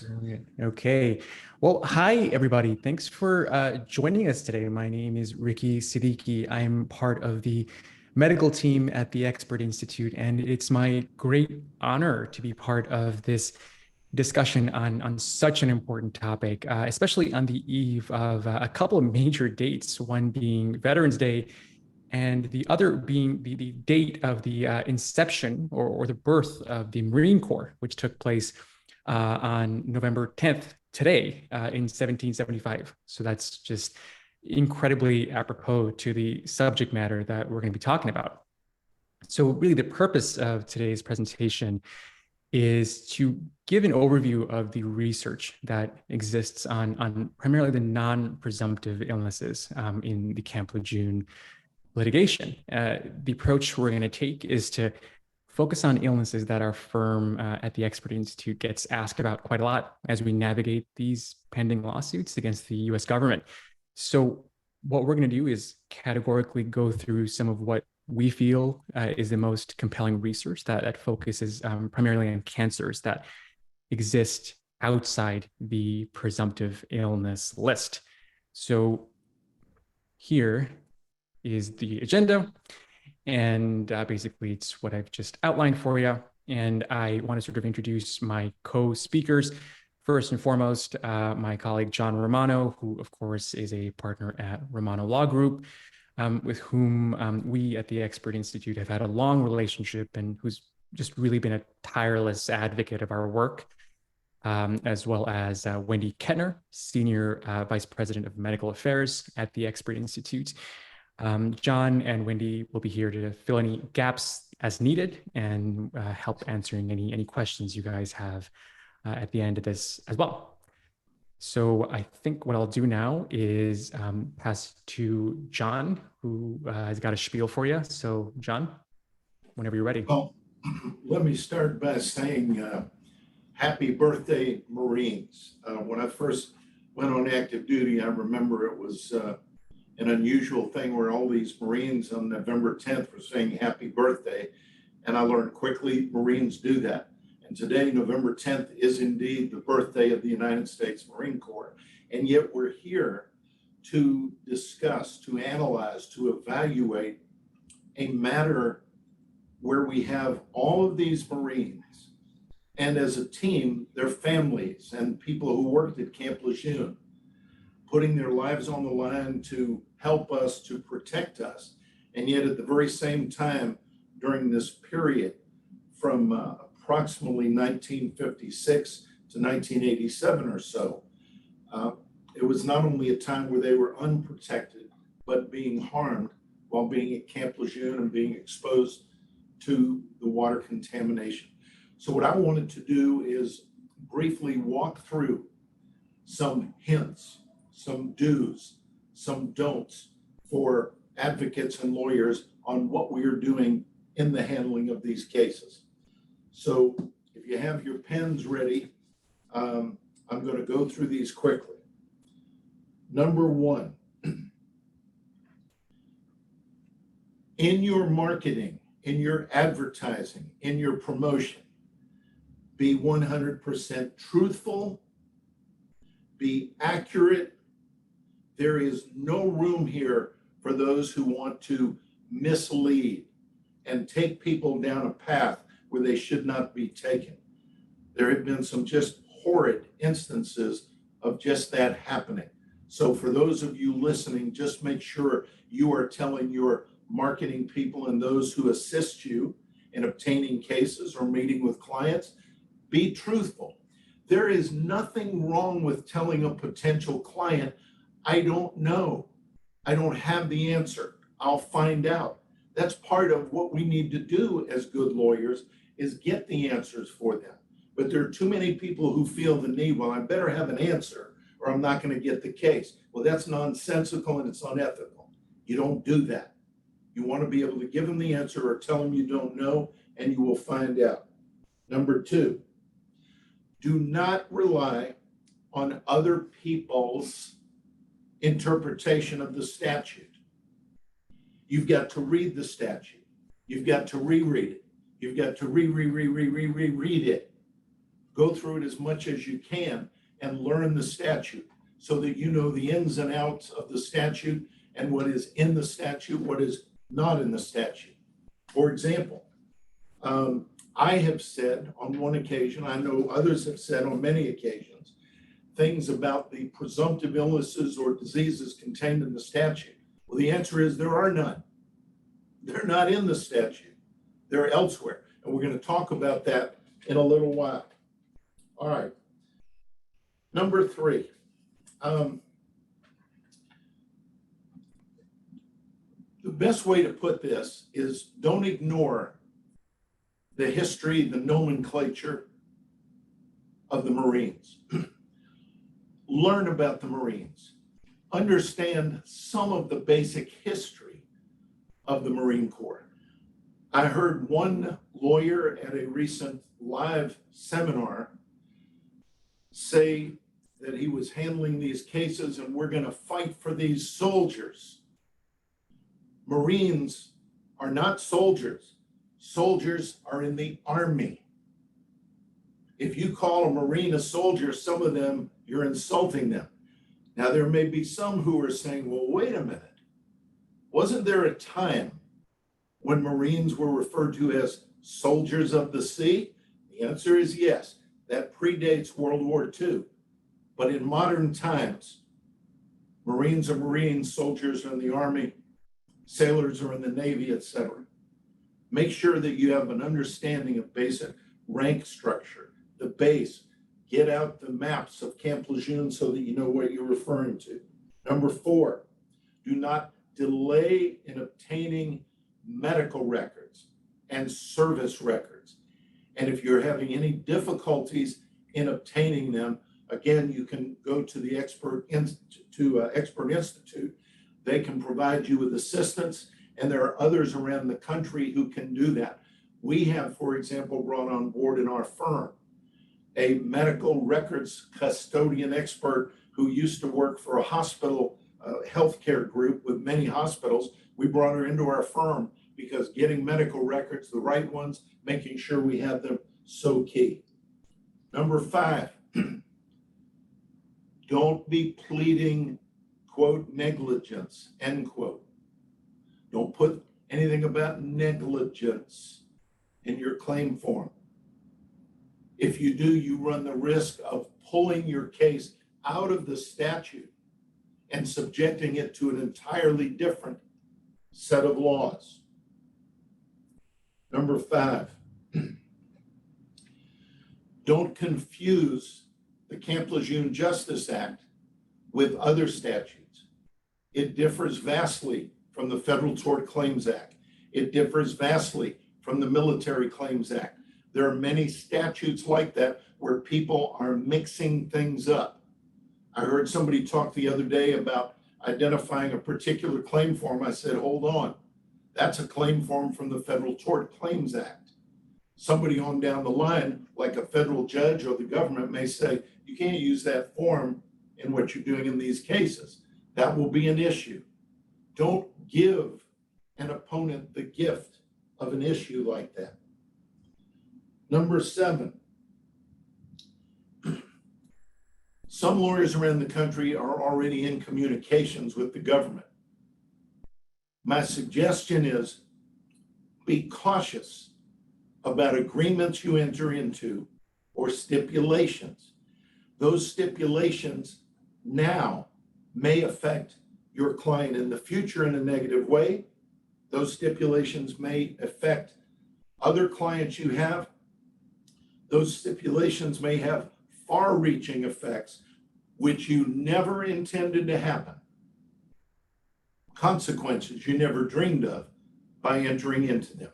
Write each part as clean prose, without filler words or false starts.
Brilliant. Okay. Well, hi, everybody. Thanks for joining us today. My name is Ricky Siddiqui. I'm part of the medical team at the Expert Institute, and it's my great honor to be part of this discussion on such an important topic, especially on the eve of a couple of major dates, one being Veterans Day and the other being the date of the inception or the birth of the Marine Corps, which took place on November 10th, today, in 1775. So that's just incredibly apropos to the subject matter that we're going to be talking about. So really the purpose of today's presentation is to give an overview of the research that exists on primarily the non-presumptive illnesses in the Camp Lejeune litigation. The approach we're going to take is to focus on illnesses that our firm at the Expert Institute gets asked about quite a lot as we navigate these pending lawsuits against the US government. So what we're going to do is categorically go through some of what we feel is the most compelling research that focuses primarily on cancers that exist outside the presumptive illness list. So here is the agenda. And basically, it's what I've just outlined for you. And I want to sort of introduce my co-speakers. First and foremost, my colleague, John Romano, who, of course, is a partner at Romano Law Group, with whom we at the Expert Institute have had a long relationship and who's just really been a tireless advocate of our work, as well as Wendy Kettner, Senior Vice President of Medical Affairs at the Expert Institute. John and Wendy will be here to fill any gaps as needed and help answering any questions you guys have at the end of this as well. So I think what I'll do now is pass to John, who has got a spiel for you. So John, whenever you're ready. Well, let me start by saying happy birthday, Marines. When I first went on active duty, I remember it was an unusual thing where all these Marines on November 10th were saying happy birthday. And I learned quickly Marines do that. And today, November 10th, is indeed the birthday of the United States Marine Corps. And yet we're here to discuss, to analyze, to evaluate a matter where we have all of these Marines and as a team, their families and people who worked at Camp Lejeune, putting their lives on the line to help us, to protect us. And yet at the very same time, during this period from approximately 1956 to 1987 or so, it was not only a time where they were unprotected, but being harmed while being at Camp Lejeune and being exposed to the water contamination. So what I wanted to do is briefly walk through some hints, some do's, some don'ts for advocates and lawyers on what we are doing in the handling of these cases. So if you have your pens ready, I'm going to go through these quickly. Number one, in your marketing, in your advertising, in your promotion, be 100% truthful, be accurate. There is no room here for those who want to mislead and take people down a path where they should not be taken. There have been some just horrid instances of just that happening. So for those of you listening, just make sure you are telling your marketing people and those who assist you in obtaining cases or meeting with clients, be truthful. There is nothing wrong with telling a potential client, I don't know. I don't have the answer. I'll find out. That's part of what we need to do as good lawyers is get the answers for them. But there are too many people who feel the need, well, I better have an answer or I'm not going to get the case. Well, that's nonsensical and it's unethical. You don't do that. You want to be able to give them the answer or tell them you don't know and you will find out. Number two, do not rely on other people's interpretation of the statute. You've got to read the statute. You've got to reread it. You've got to reread it. Go through it as much as you can and learn the statute so that you know the ins and outs of the statute and what is in the statute, what is not in the statute. For example, I have said on one occasion, I know others have said on many occasions, things about the presumptive illnesses or diseases contained in the statute. Well, the answer is there are none. They're not in the statute. They're elsewhere. And we're going to talk about that in a little while. All right. Number 3. The best way to put this is don't ignore the history, the nomenclature of the Marines. Learn about the Marines. Understand some of the basic history of the Marine Corps. I heard one lawyer at a recent live seminar say that he was handling these cases and we're going to fight for these soldiers. Marines are not soldiers. Soldiers are in the Army. If you call a Marine a soldier, some of them, you're insulting them. Now, there may be some who are saying, well, wait a minute. Wasn't there a time when Marines were referred to as soldiers of the sea? The answer is yes. That predates World War II. But in modern times, Marines are Marines, soldiers are in the Army, sailors are in the Navy, etc. Make sure that you have an understanding of basic rank structure, the base. Get out the maps of Camp Lejeune so that you know what you're referring to. Number 4, do not delay in obtaining medical records and service records. And if you're having any difficulties in obtaining them, again, you can go to the Expert Institute. They can provide you with assistance, and there are others around the country who can do that. We have, for example, brought on board in our firm a medical records custodian expert who used to work for a hospital healthcare group with many hospitals. We brought her into our firm because getting medical records, the right ones, making sure we have them, so key. Number 5, don't be pleading, quote, negligence, end quote. Don't put anything about negligence in your claim form. If you do, you run the risk of pulling your case out of the statute and subjecting it to an entirely different set of laws. Number 5, don't confuse the Camp Lejeune Justice Act with other statutes. It differs vastly from the Federal Tort Claims Act. It differs vastly from the Military Claims Act. There are many statutes like that where people are mixing things up. I heard somebody talk the other day about identifying a particular claim form. I said, hold on, that's a claim form from the Federal Tort Claims Act. Somebody on down the line, like a federal judge or the government, may say, you can't use that form in what you're doing in these cases. That will be an issue. Don't give an opponent the gift of an issue like that. Number 7, some lawyers around the country are already in communications with the government. My suggestion is be cautious about agreements you enter into or stipulations. Those stipulations now may affect your client in the future in a negative way. Those stipulations may affect other clients you have. Those stipulations may have far-reaching effects which you never intended to happen. Consequences you never dreamed of by entering into them.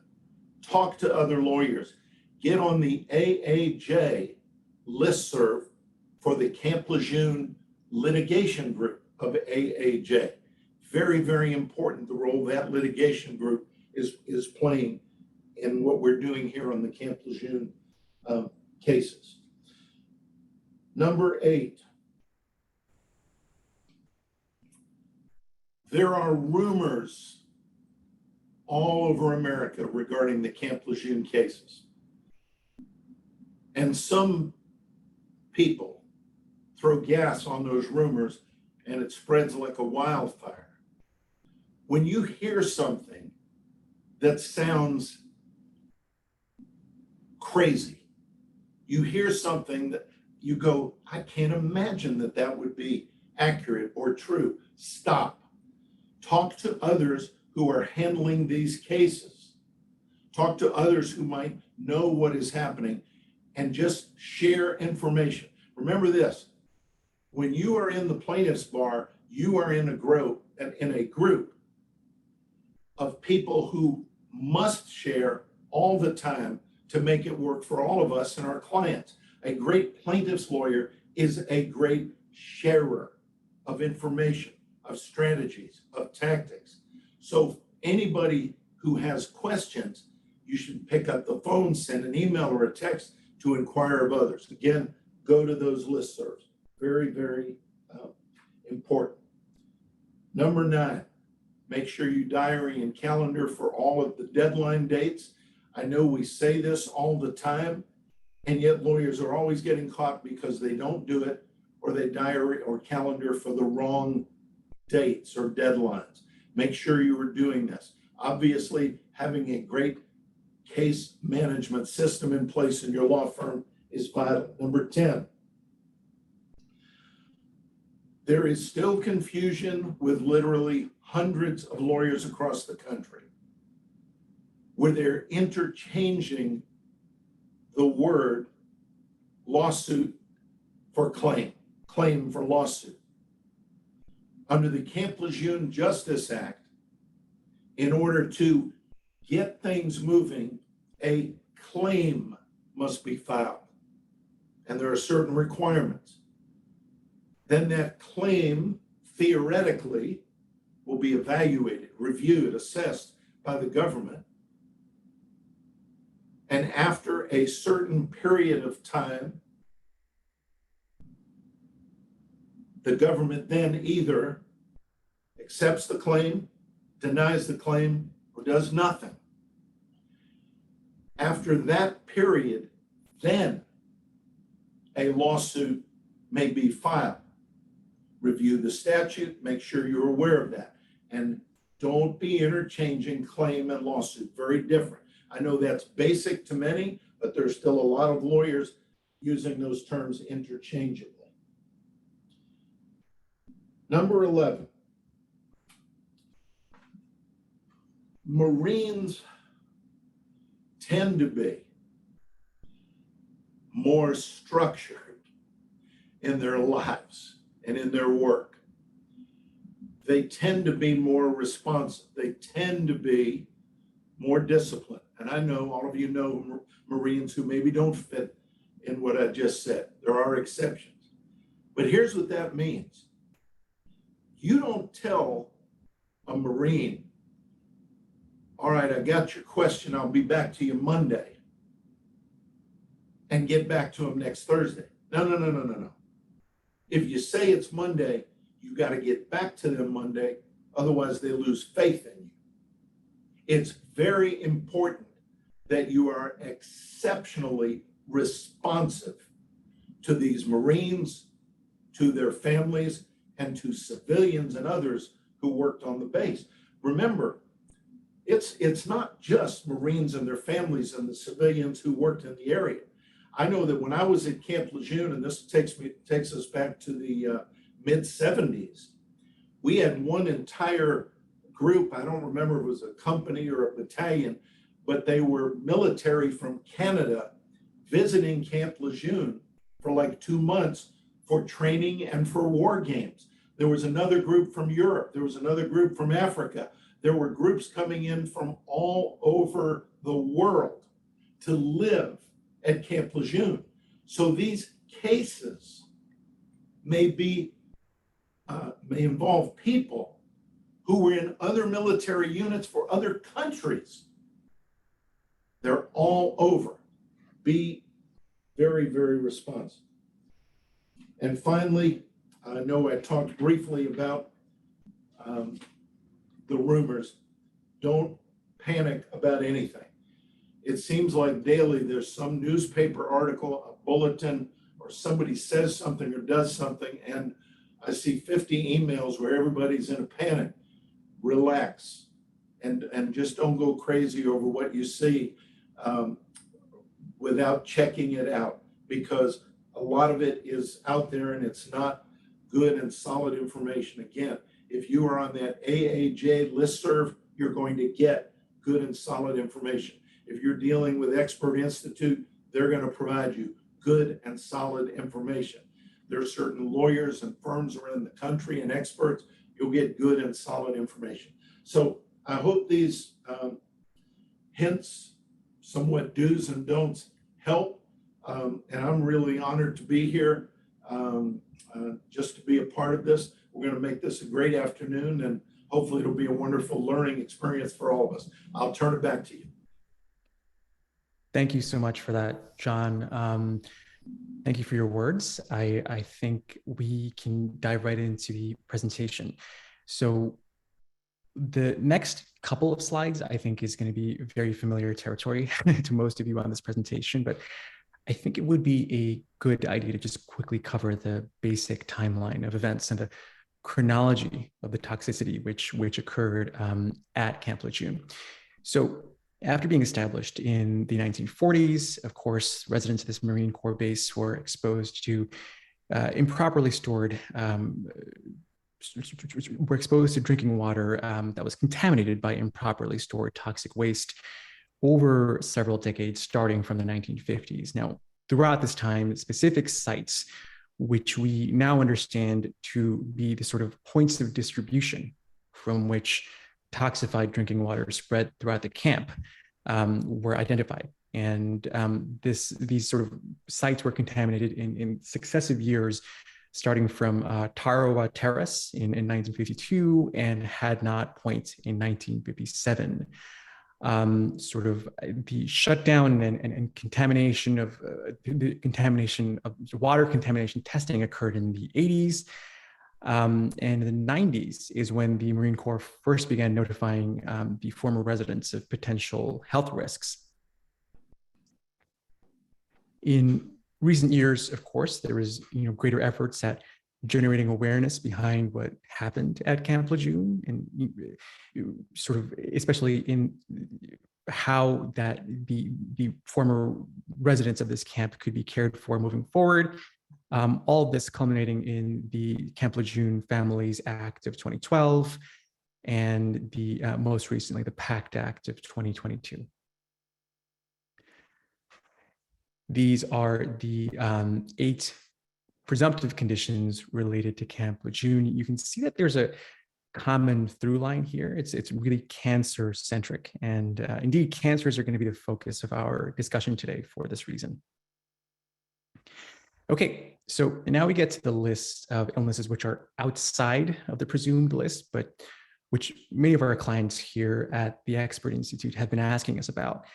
Talk to other lawyers. Get on the AAJ listserv for the Camp Lejeune litigation group of AAJ. Very, very important, the role that litigation group is playing in what we're doing here on the Camp Lejeune cases. Number 8, there are rumors all over America regarding the Camp Lejeune cases. And some people throw gas on those rumors and it spreads like a wildfire. When you hear something that sounds crazy, you hear something that you go, I can't imagine that that would be accurate or true. Stop. Talk to others who are handling these cases. Talk to others who might know what is happening and just share information. Remember this, when you are in the plaintiff's bar, you are in a group of people who must share all the time to make it work for all of us and our clients. A great plaintiff's lawyer is a great sharer of information, of strategies, of tactics. So anybody who has questions, you should pick up the phone, send an email or a text to inquire of others. Again, go to those listservs. Very, very important. Number 9, make sure you diary and calendar for all of the deadline dates. I know we say this all the time, and yet lawyers are always getting caught because they don't do it, or they diary or calendar for the wrong dates or deadlines. Make sure you are doing this. Obviously, having a great case management system in place in your law firm is vital. Number 10, there is still confusion with literally hundreds of lawyers across the country where they're interchanging the word lawsuit for claim, claim for lawsuit. Under the Camp Lejeune Justice Act, in order to get things moving, a claim must be filed, and there are certain requirements. Then that claim theoretically will be evaluated, reviewed, assessed by the government. And after a certain period of time, the government then either accepts the claim, denies the claim, or does nothing. After that period, then a lawsuit may be filed. Review the statute, make sure you're aware of that. And don't be interchanging claim and lawsuit, very different. I know that's basic to many, but there's still a lot of lawyers using those terms interchangeably. Number 11, Marines tend to be more structured in their lives and in their work. They tend to be more responsive. They tend to be more disciplined. And I know all of you know Marines who maybe don't fit in what I just said. There are exceptions. But here's what that means. You don't tell a Marine, all right, I got your question, I'll be back to you Monday, and get back to him next Thursday. No. If you say it's Monday, you got to get back to them Monday, otherwise they lose faith in you. It's very important that you are exceptionally responsive to these Marines, to their families, and to civilians and others who worked on the base. Remember, it's not just Marines and their families and the civilians who worked in the area. I know that when I was at Camp Lejeune, and this takes us back to the mid-70s, we had one entire group, I don't remember if it was a company or a battalion, but they were military from Canada visiting Camp Lejeune for like 2 months for training and for war games. There was another group from Europe. There was another group from Africa. There were groups coming in from all over the world to live at Camp Lejeune. So these cases may involve people who were in other military units for other countries. They're all over. Be very, very responsive. And finally, I know I talked briefly about the rumors. Don't panic about anything. It seems like daily there's some newspaper article, a bulletin, or somebody says something or does something, and I see 50 emails where everybody's in a panic. Relax and just don't go crazy over what you see without checking it out, because a lot of it is out there and it's not good and solid information. Again, if you are on that AAJ listserv, you're going to get good and solid information. If you're dealing with Expert Institute, they're going to provide you good and solid information. There are certain lawyers and firms around the country and experts, you'll get good and solid information. So I hope these hints, somewhat do's and don'ts, help. And I'm really honored to be here just to be a part of this. We're going to make this a great afternoon, and hopefully it'll be a wonderful learning experience for all of us. I'll turn it back to you. Thank you so much for that, John. Thank you for your words. I think we can dive right into the presentation. So the next couple of slides, I think, is going to be very familiar territory to most of you on this presentation, but I think it would be a good idea to just quickly cover the basic timeline of events and the chronology of the toxicity which occurred at Camp Lejeune. So after being established in the 1940s, of course, residents of this Marine Corps base were exposed to improperly stored, were exposed to drinking water that was contaminated by improperly stored toxic waste over several decades, starting from the 1950s. Now, throughout this time, specific sites, which we now understand to be the sort of points of distribution from which toxified drinking water spread throughout the camp, were identified. And these sort of sites were contaminated in successive years, starting from Tarawa Terrace in 1952 and Had Not Point in 1957. Sort of the shutdown and contamination of water contamination testing occurred in the 80s. And in the 90s is when the Marine Corps first began notifying the former residents of potential health risks. In recent years, of course, there was greater efforts at generating awareness behind what happened at Camp Lejeune, and sort of especially in how that the former residents of this camp could be cared for moving forward. All of this culminating in the Camp Lejeune Families Act of 2012 and the most recently the PACT Act of 2022. These are the 8 presumptive conditions related to Camp Lejeune. You can see that there's a common through line here. It's really cancer centric, and indeed cancers are going to be the focus of our discussion today for this reason. Okay, so now we get to the list of illnesses which are outside of the presumed list, but which many of our clients here at the Expert Institute have been asking us about.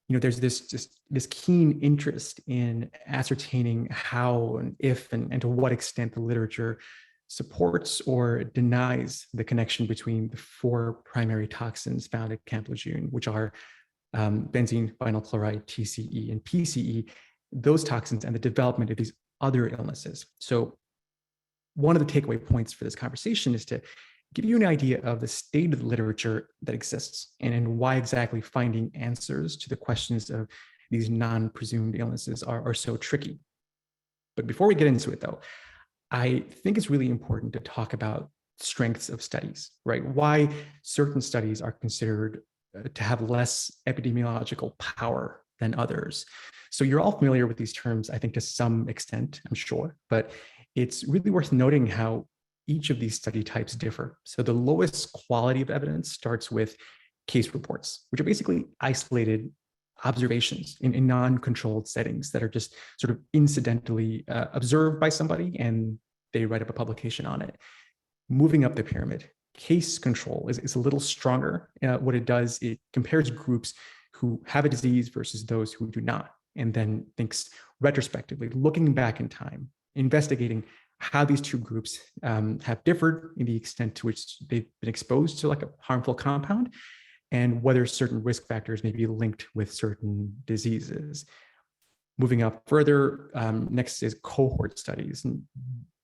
There's this keen interest in ascertaining how and if and to what extent the literature supports or denies the connection between the 4 primary toxins found at Camp Lejeune, which are benzene, vinyl chloride, TCE, and PCE, those toxins and the development of these other illnesses. So one of the takeaway points for this conversation is to give you an idea of the state of the literature that exists and why exactly finding answers to the questions of these non-presumed illnesses are so tricky. But before we get into it though, I think it's really important to talk about strengths of studies, right? Why certain studies are considered to have less epidemiological power than others. So you're all familiar with these terms, I think, to some extent, I'm sure, but it's really worth noting how each of these study types differ. So the lowest quality of evidence starts with case reports, which are basically isolated observations in non-controlled settings that are just sort of incidentally observed by somebody and they write up a publication on it. Moving up the pyramid, case control is a little stronger. What it does, it compares groups who have a disease versus those who do not, and then thinks retrospectively, looking back in time, investigating how these two groups have differed in the extent to which they've been exposed to like a harmful compound, and whether certain risk factors may be linked with certain diseases. Moving up further, next is cohort studies. And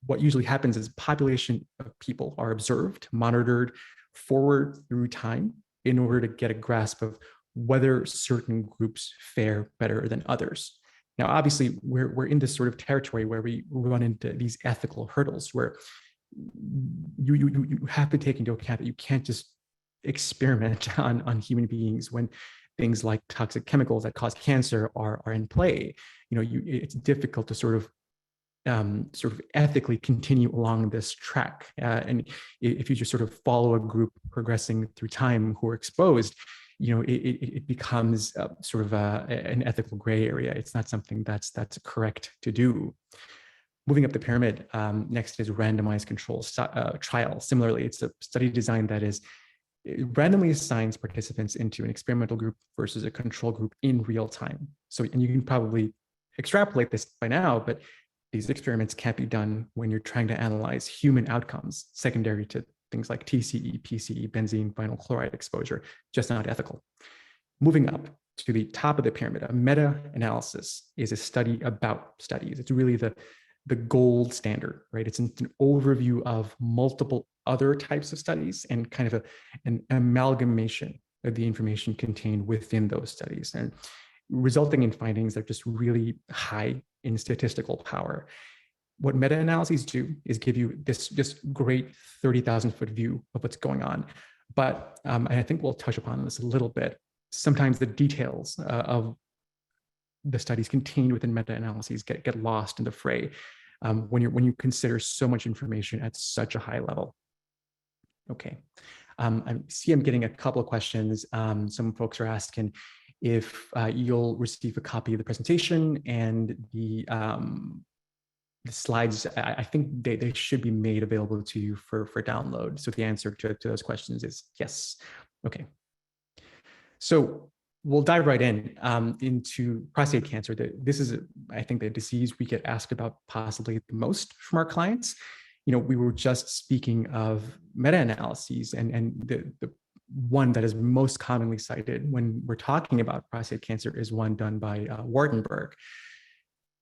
what usually happens is population of people are observed, monitored forward through time in order to get a grasp of whether certain groups fare better than others. Now, obviously, we're in this sort of territory where we run into these ethical hurdles where you have to take into account that you can't just experiment on human beings when things like toxic chemicals that cause cancer are in play. It's difficult to sort of ethically continue along this track. And if you just sort of follow a group progressing through time who are exposed, it becomes sort of an ethical gray area. It's not something that's correct to do. Moving up the pyramid, next is randomized control trial. Similarly, it's a study design that is it randomly assigns participants into an experimental group versus a control group in real time. So, and you can probably extrapolate this by now, but these experiments can't be done when you're trying to analyze human outcomes secondary to things like TCE, PCE, benzene, vinyl chloride exposure, just not ethical. Moving up to the top of the pyramid, a meta-analysis is a study about studies. It's really the gold standard, right? It's an overview of multiple other types of studies and kind of an amalgamation of the information contained within those studies, and resulting in findings that are just really high in statistical power. What meta-analyses do is give you this just great 30,000-foot view of what's going on. But I think we'll touch upon this a little bit. Sometimes the details of the studies contained within meta-analyses get lost in the fray when you consider so much information at such a high level. Okay, I see I'm getting a couple of questions. Some folks are asking if you'll receive a copy of the presentation and the slides. I think they should be made available to you for download. So the answer to those questions is yes. Okay. So we'll dive right in into prostate cancer. This is, I think, the disease we get asked about possibly the most from our clients. We were just speaking of meta-analyses, and the one that is most commonly cited when we're talking about prostate cancer is one done by Wartenberg.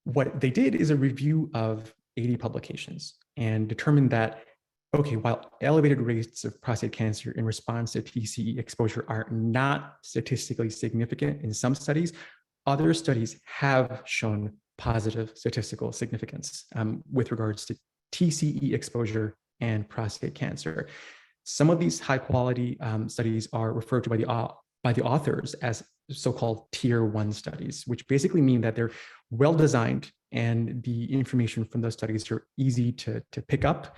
What they did is a review of 80 publications and determined that, okay, while elevated rates of prostate cancer in response to TCE exposure are not statistically significant in some studies, other studies have shown positive statistical significance with regards to TCE exposure and prostate cancer. Some of these high quality studies are referred to by the authors as so-called tier 1 studies, which basically mean that they're well designed and the information from those studies are easy to pick up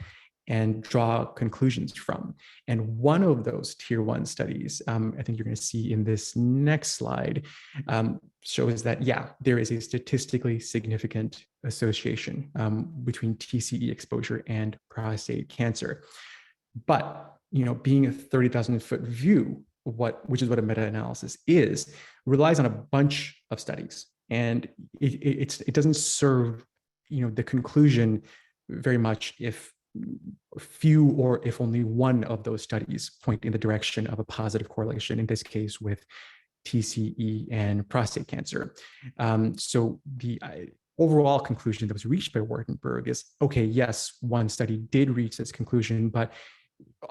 and draw conclusions from. And one of those tier 1 studies, I think you're going to see in this next slide, shows that, yeah, there is a statistically significant association between TCE exposure and prostate cancer. But, being a 30,000-foot view, which is what a meta-analysis is, relies on a bunch of studies. And it doesn't serve, the conclusion very much if few or if only one of those studies point in the direction of a positive correlation, in this case with TCE and prostate cancer. So the overall conclusion that was reached by Wartenberg is, okay, yes, one study did reach this conclusion, but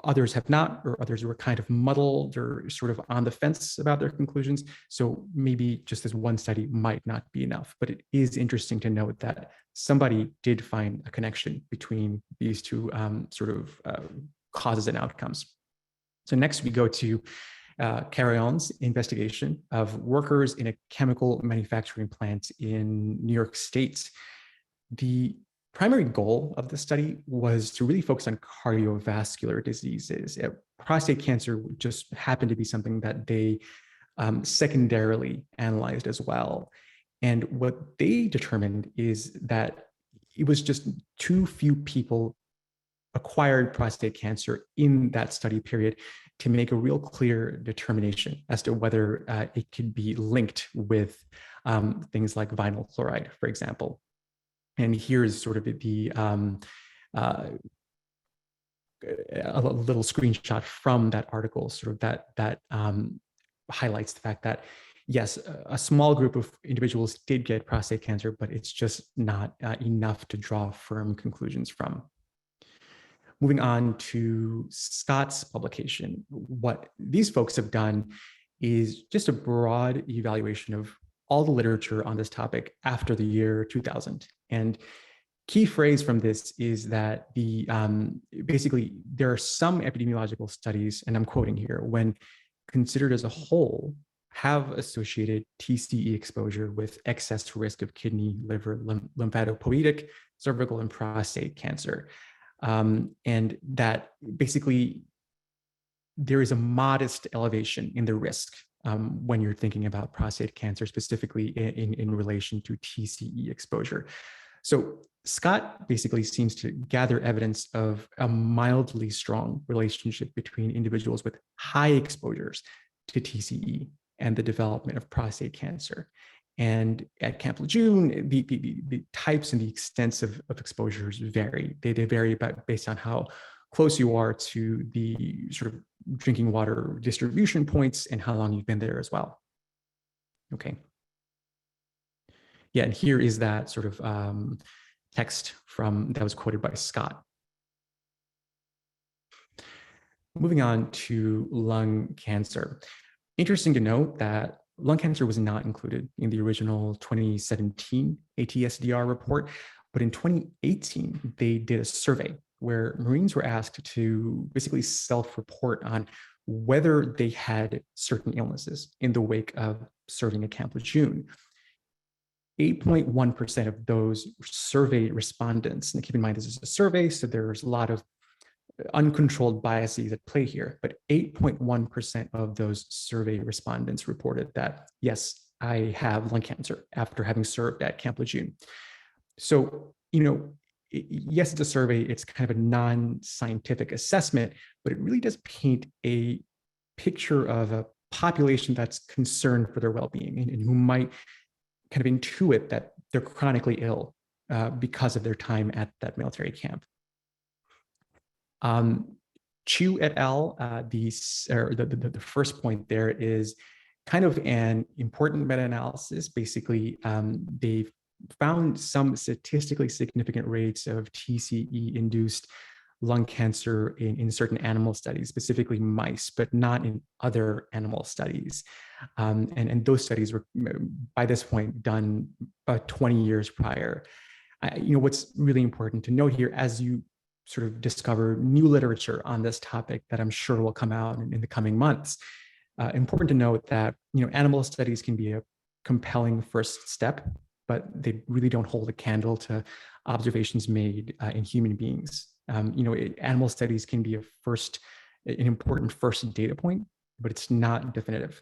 others have not, or others were kind of muddled or sort of on the fence about their conclusions. So maybe just this one study might not be enough, but it is interesting to note that somebody did find a connection between these two causes and outcomes. So next we go to Carillon's investigation of workers in a chemical manufacturing plant in New York State. The primary goal of the study was to really focus on cardiovascular diseases. Prostate cancer just happened to be something that they secondarily analyzed as well. And what they determined is that it was just too few people acquired prostate cancer in that study period to make a real clear determination as to whether it could be linked with things like vinyl chloride, for example. And here's sort of the a little screenshot from that article, sort of that highlights the fact that yes, a small group of individuals did get prostate cancer, but it's just not enough to draw firm conclusions from. Moving on to Scott's publication, what these folks have done is just a broad evaluation of all the literature on this topic after the year 2000. And key phrase from this is that basically there are some epidemiological studies, and I'm quoting here, when considered as a whole, have associated TCE exposure with excess risk of kidney, liver, lymphatopoietic, cervical, and prostate cancer. And that basically there is a modest elevation in the risk when you're thinking about prostate cancer, specifically in relation to TCE exposure. So Scott basically seems to gather evidence of a mildly strong relationship between individuals with high exposures to TCE and the development of prostate cancer. And at Camp Lejeune, the types and the extents of exposures vary. They vary based on how close you are to the sort of drinking water distribution points and how long you've been there as well. Okay. Yeah, and here is that sort of text that was quoted by Scott. Moving on to lung cancer. Interesting to note that lung cancer was not included in the original 2017 ATSDR report, but in 2018, they did a survey where Marines were asked to basically self-report on whether they had certain illnesses in the wake of serving at Camp Lejeune. 8.1% of those survey respondents, and keep in mind this is a survey, so there's a lot of uncontrolled biases at play here, but 8.1% of those survey respondents reported that, yes, I have lung cancer after having served at Camp Lejeune. So, yes, it's a survey, it's kind of a non-scientific assessment, but it really does paint a picture of a population that's concerned for their well-being and who might kind of intuit that they're chronically ill because of their time at that military camp. Chu et al., the first point there is kind of an important meta-analysis. Basically, they've found some statistically significant rates of TCE-induced lung cancer in certain animal studies, specifically mice, but not in other animal studies. And those studies were, by this point, done about 20 years prior. What's really important to note here, as you sort of discover new literature on this topic that I'm sure will come out in the coming months, important to note that animal studies can be a compelling first step, but they really don't hold a candle to observations made in human beings. Animal studies can be an important first data point, but it's not definitive.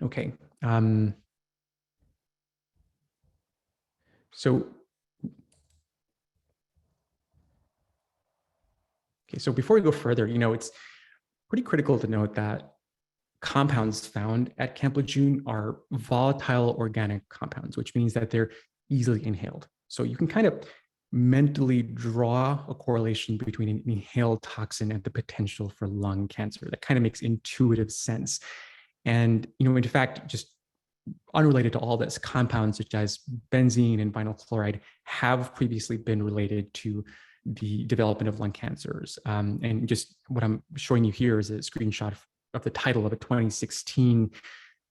Okay. So before we go further, it's pretty critical to note that compounds found at Camp Lejeune are volatile organic compounds, which means that they're easily inhaled. So you can kind of mentally draw a correlation between an inhaled toxin and the potential for lung cancer. That kind of makes intuitive sense. And, in fact, just unrelated to all this, compounds such as benzene and vinyl chloride have previously been related to the development of lung cancers. And just what I'm showing you here is a screenshot of the title of a 2016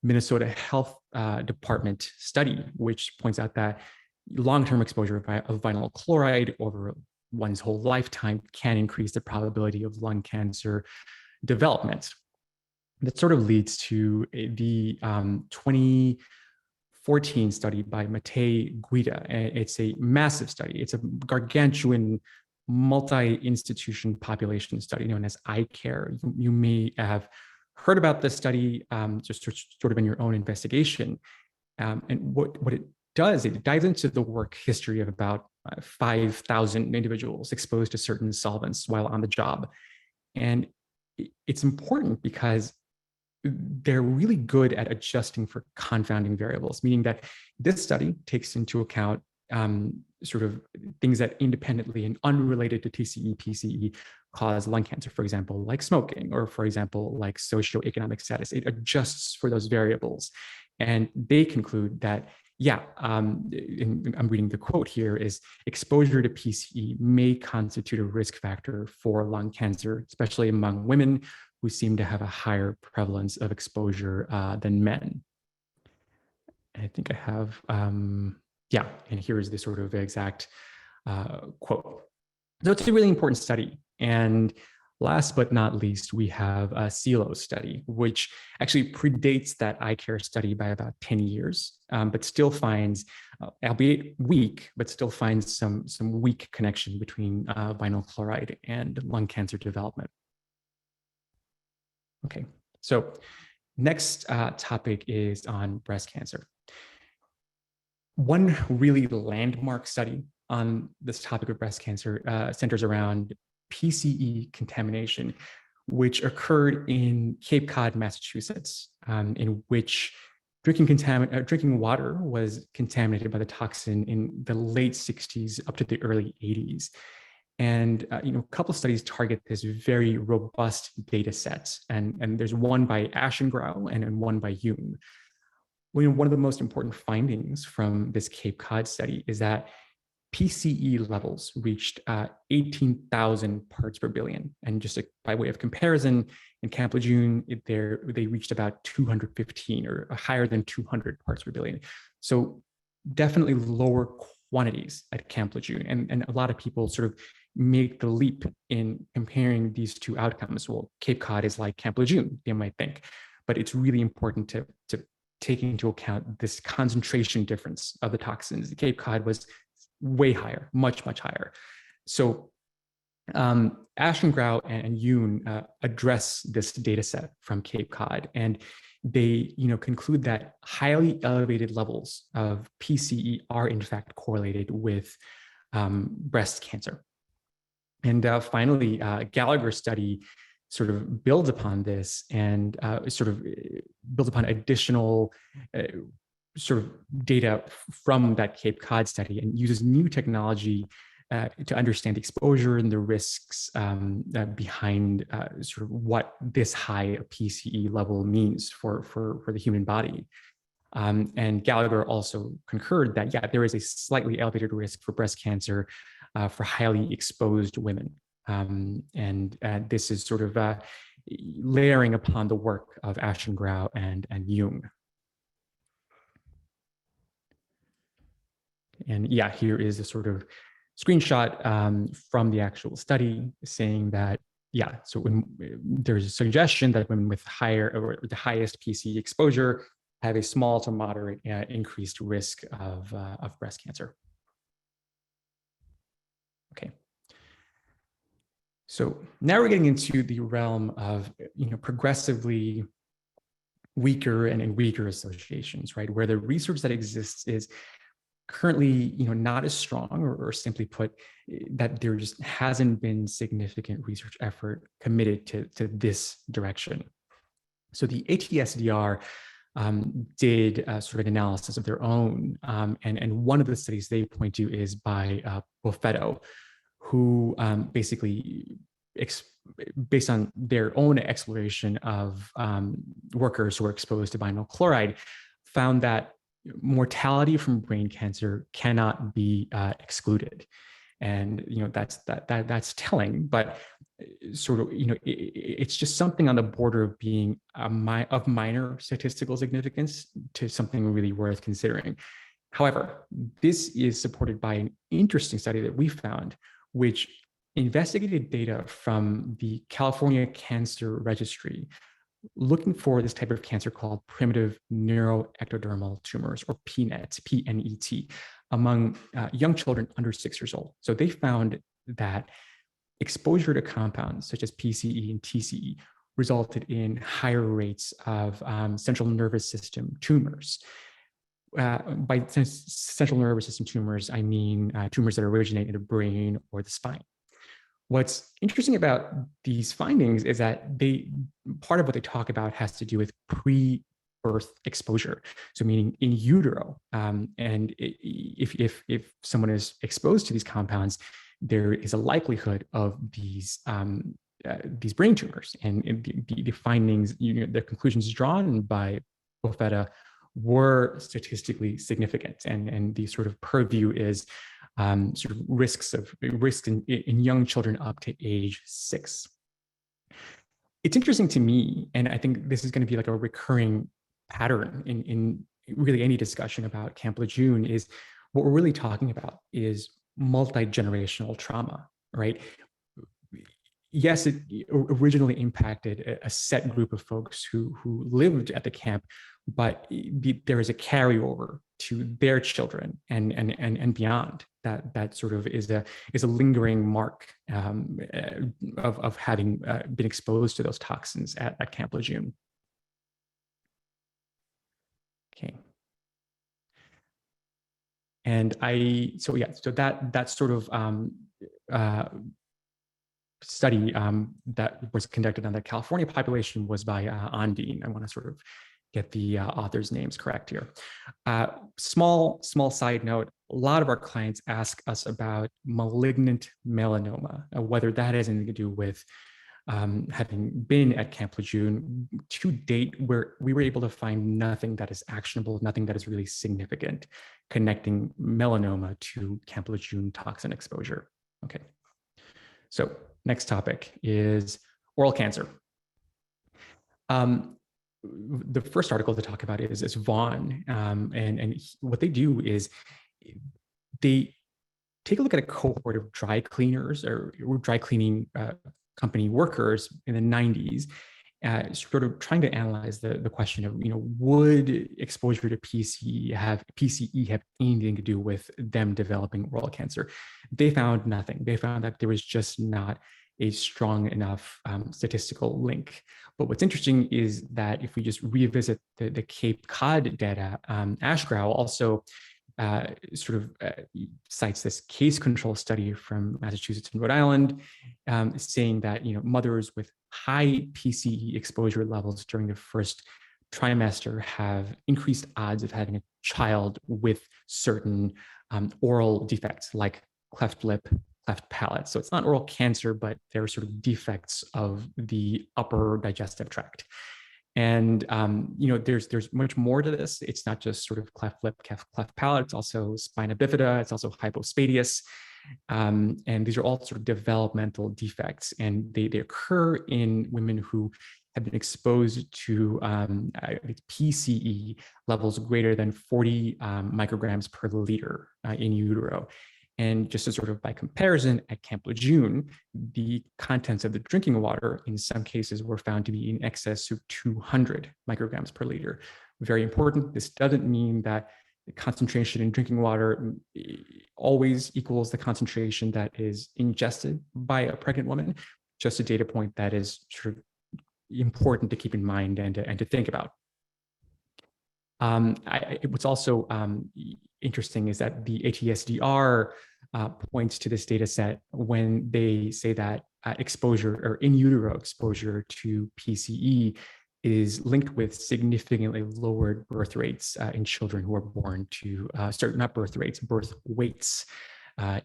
Minnesota Health Department study, which points out that long-term exposure of vinyl chloride over one's whole lifetime can increase the probability of lung cancer development. That sort of leads to the 2014 study by Matei Guida. It's a massive study. It's a gargantuan multi-institution population study known as iCare. You may have heard about this study just sort of in your own investigation. And what it does, it dives into the work history of about 5,000 individuals exposed to certain solvents while on the job. And it's important because they're really good at adjusting for confounding variables, meaning that this study takes into account sort of things that independently and unrelated to TCE, PCE cause lung cancer, for example, like smoking, or for example, like socioeconomic status. It adjusts for those variables. And they conclude that, yeah, I'm reading the quote here, is exposure to PCE may constitute a risk factor for lung cancer, especially among women who seem to have a higher prevalence of exposure than men. I think I have, yeah, and here is the sort of exact quote. So it's a really important study. And last but not least, we have a CELO study, which actually predates that eye care study by about 10 years, but still finds, albeit weak, but still finds some weak connection between vinyl chloride and lung cancer development. Okay, so next topic is on breast cancer. One really landmark study on this topic of breast cancer centers around PCE contamination, which occurred in Cape Cod, Massachusetts, in which drinking water was contaminated by the toxin in the late 60s up to the early 80s. And a couple of studies target this very robust data set. And there's one by Ashengrau and one by Yoon. One of the most important findings from this Cape Cod study is that PCE levels reached 18,000 parts per billion. And just by way of comparison, in Camp Lejeune, they reached about 215 or higher than 200 parts per billion. So definitely lower quantities at Camp Lejeune. And a lot of people sort of make the leap in comparing these two outcomes. Well, Cape Cod is like Camp Lejeune, they might think. But it's really important to take into account this concentration difference of the toxins. The Cape Cod was way higher, much, much higher. So Ashengrau and Yoon address this data set from Cape Cod, and they conclude that highly elevated levels of PCE are in fact correlated with breast cancer. And finally, Gallagher's study sort of builds upon this and sort of builds upon additional sort of data from that Cape Cod study and uses new technology to understand the exposure and the risks behind sort of what this high PCE level means for the human body. And Gallagher also concurred that, yeah, there is a slightly elevated risk for breast cancer for highly exposed women. And this is sort of layering upon the work of Ashengrau and Yoon. And yeah, here is a sort of screenshot from the actual study saying that, yeah, so when there's a suggestion that women with higher or the highest PCE exposure have a small to moderate increased risk of breast cancer. Okay. So now we're getting into the realm of progressively weaker and weaker associations, right? Where the research that exists is currently not as strong, or simply put, that there just hasn't been significant research effort committed to this direction. So the ATSDR did sort of an analysis of their own, and one of the studies they point to is by Buffetto, who basically, based on their own exploration of workers who are exposed to vinyl chloride, found that mortality from brain cancer cannot be excluded. And that's telling, but sort of it's just something on the border of being of minor statistical significance to something really worth considering. However, this is supported by an interesting study that we found, which investigated data from the California Cancer Registry, looking for this type of cancer called primitive neuroectodermal tumors, or PNET, P-N-E-T, among young children under 6 years old. So they found that exposure to compounds such as PCE and TCE resulted in higher rates of central nervous system tumors. By central nervous system tumors, I mean tumors that originate in the brain or the spine. What's interesting about these findings is that part of what they talk about has to do with birth exposure. So meaning in utero. And if someone is exposed to these compounds, there is a likelihood of these brain tumors. And the findings, the conclusions drawn by Bofetta were statistically significant. And the sort of purview is sort of risks in young children up to age 6. It's interesting to me, and I think this is going to be like a recurring pattern in really any discussion about Camp Lejeune, is what we're really talking about is multi-generational trauma, right? Yes, it originally impacted a set group of folks who lived at the camp, but there is a carryover to their children and beyond. That sort of is a lingering mark of having been exposed to those toxins at Camp Lejeune. Okay. And so that sort of study that was conducted on the California population was by Ondine. I want to sort of get the authors' names correct here. Small side note, a lot of our clients ask us about malignant melanoma, whether that has anything to do with having been at Camp Lejeune. To date, we were able to find nothing that is actionable, nothing that is really significant connecting melanoma to Camp Lejeune toxin exposure. Okay, so next topic is oral cancer. The first article to talk about is Vaughan, and what they do is they take a look at a cohort of dry cleaners or dry cleaning company workers in the 90s, sort of trying to analyze the question of, would exposure to PCE have anything to do with them developing oral cancer? They found nothing. They found that there was just not a strong enough statistical link. But what's interesting is that if we just revisit the Cape Cod data, Ashgrau also cites this case control study from Massachusetts and Rhode Island, saying that mothers with high PCE exposure levels during the first trimester have increased odds of having a child with certain oral defects like cleft lip, cleft palate. So it's not oral cancer, but there are sort of defects of the upper digestive tract. And there's much more to this. It's not just sort of cleft lip, cleft palate. It's also spina bifida. It's also hypospadias. And these are all sort of developmental defects, and they occur in women who have been exposed to PCE levels greater than 40 micrograms per liter in utero. And just as sort of by comparison, at Camp Lejeune, the contents of the drinking water in some cases were found to be in excess of 200 micrograms per liter. Very important. This doesn't mean that the concentration in drinking water always equals the concentration that is ingested by a pregnant woman. Just a data point that is sort of important to keep in mind and to think about. What's also interesting is that the ATSDR points to this data set when they say that exposure or in utero exposure to PCE is linked with significantly lowered birth rates in children who are born to, not birth rates, birth weights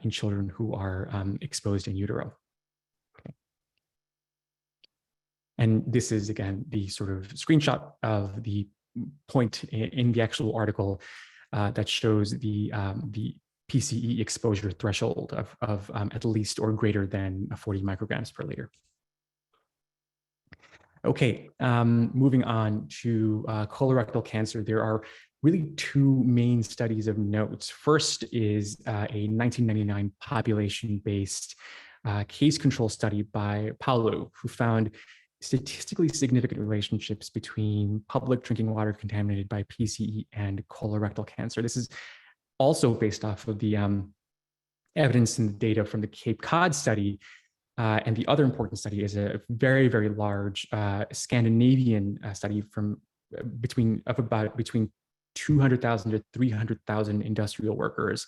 in children who are exposed in utero. Okay. And this is, again, the sort of screenshot of the point in the actual article that shows the PCE exposure threshold of at least or greater than 40 micrograms per liter. Okay, moving on to colorectal cancer, there are really two main studies of note. First is a 1999 population-based case control study by Paolo, who found statistically significant relationships between public drinking water contaminated by PCE and colorectal cancer. This is also based off of the evidence and data from the Cape Cod study. And the other important study is a very, very large Scandinavian study from between 200,000 to 300,000 industrial workers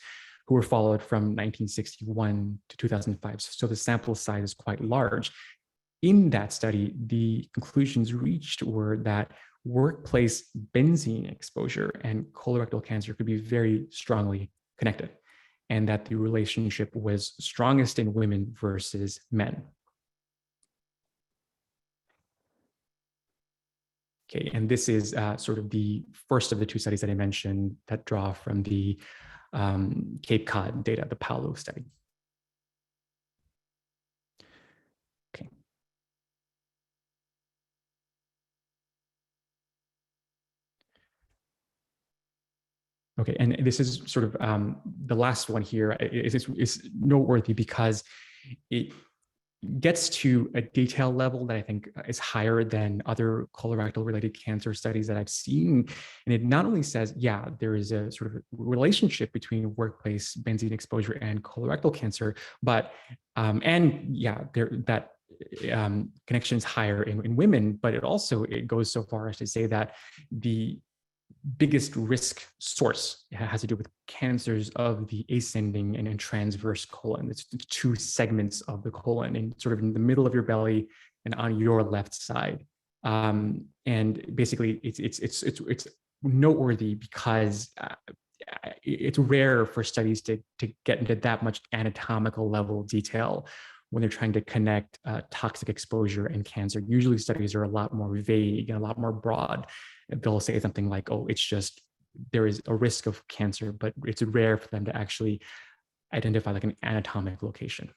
who were followed from 1961 to 2005. So the sample size is quite large. In that study, the conclusions reached were that workplace benzene exposure and colorectal cancer could be very strongly connected, and that the relationship was strongest in women versus men. Okay, and this is sort of the first of the two studies that I mentioned that draw from the Cape Cod data, the Paolo study. Okay. Okay, and this is sort of the last one here is noteworthy because it gets to a detail level that I think is higher than other colorectal related cancer studies that I've seen. And it not only says, yeah, there is a sort of relationship between workplace benzene exposure and colorectal cancer, but, and yeah, that connection is higher in women, but it goes so far as to say that the biggest risk source has to do with cancers of the ascending and transverse colon. It's the two segments of the colon, and sort of in the middle of your belly and on your left side. And basically, it's noteworthy because it's rare for studies to get into that much anatomical level detail when they're trying to connect toxic exposure and cancer. Usually, studies are a lot more vague and a lot more broad. They'll say something like, oh, it's just, there is a risk of cancer, but it's rare for them to actually identify like an anatomic location.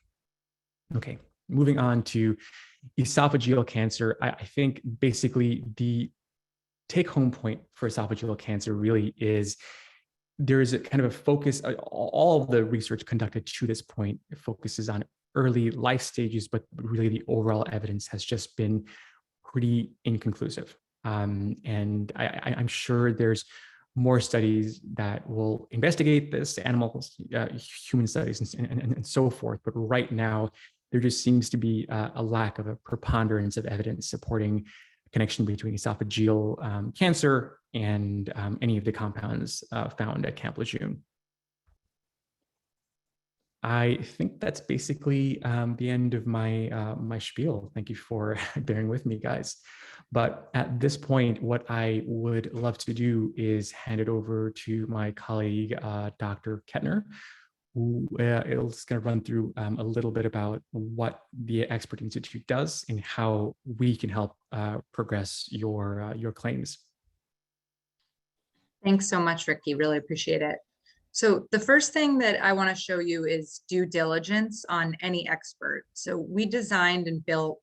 Okay, moving on to esophageal cancer. I think basically the take-home point for esophageal cancer really is there is a kind of a focus, all of the research conducted to this point focuses on early life stages, but really the overall evidence has just been pretty inconclusive. And I'm sure there's more studies that will investigate this, animals, human studies, and so forth. But right now, there just seems to be a lack of a preponderance of evidence supporting a connection between esophageal cancer and any of the compounds found at Camp Lejeune. I think that's basically the end of my my spiel. Thank you for bearing with me, guys. But at this point, what I would love to do is hand it over to my colleague, Dr. Kettner, who is going to run through a little bit about what the Expert Institute does and how we can help progress your claims. Thanks so much, Ricky. Really appreciate it. So the first thing that I want to show you is due diligence on any expert. So we designed and built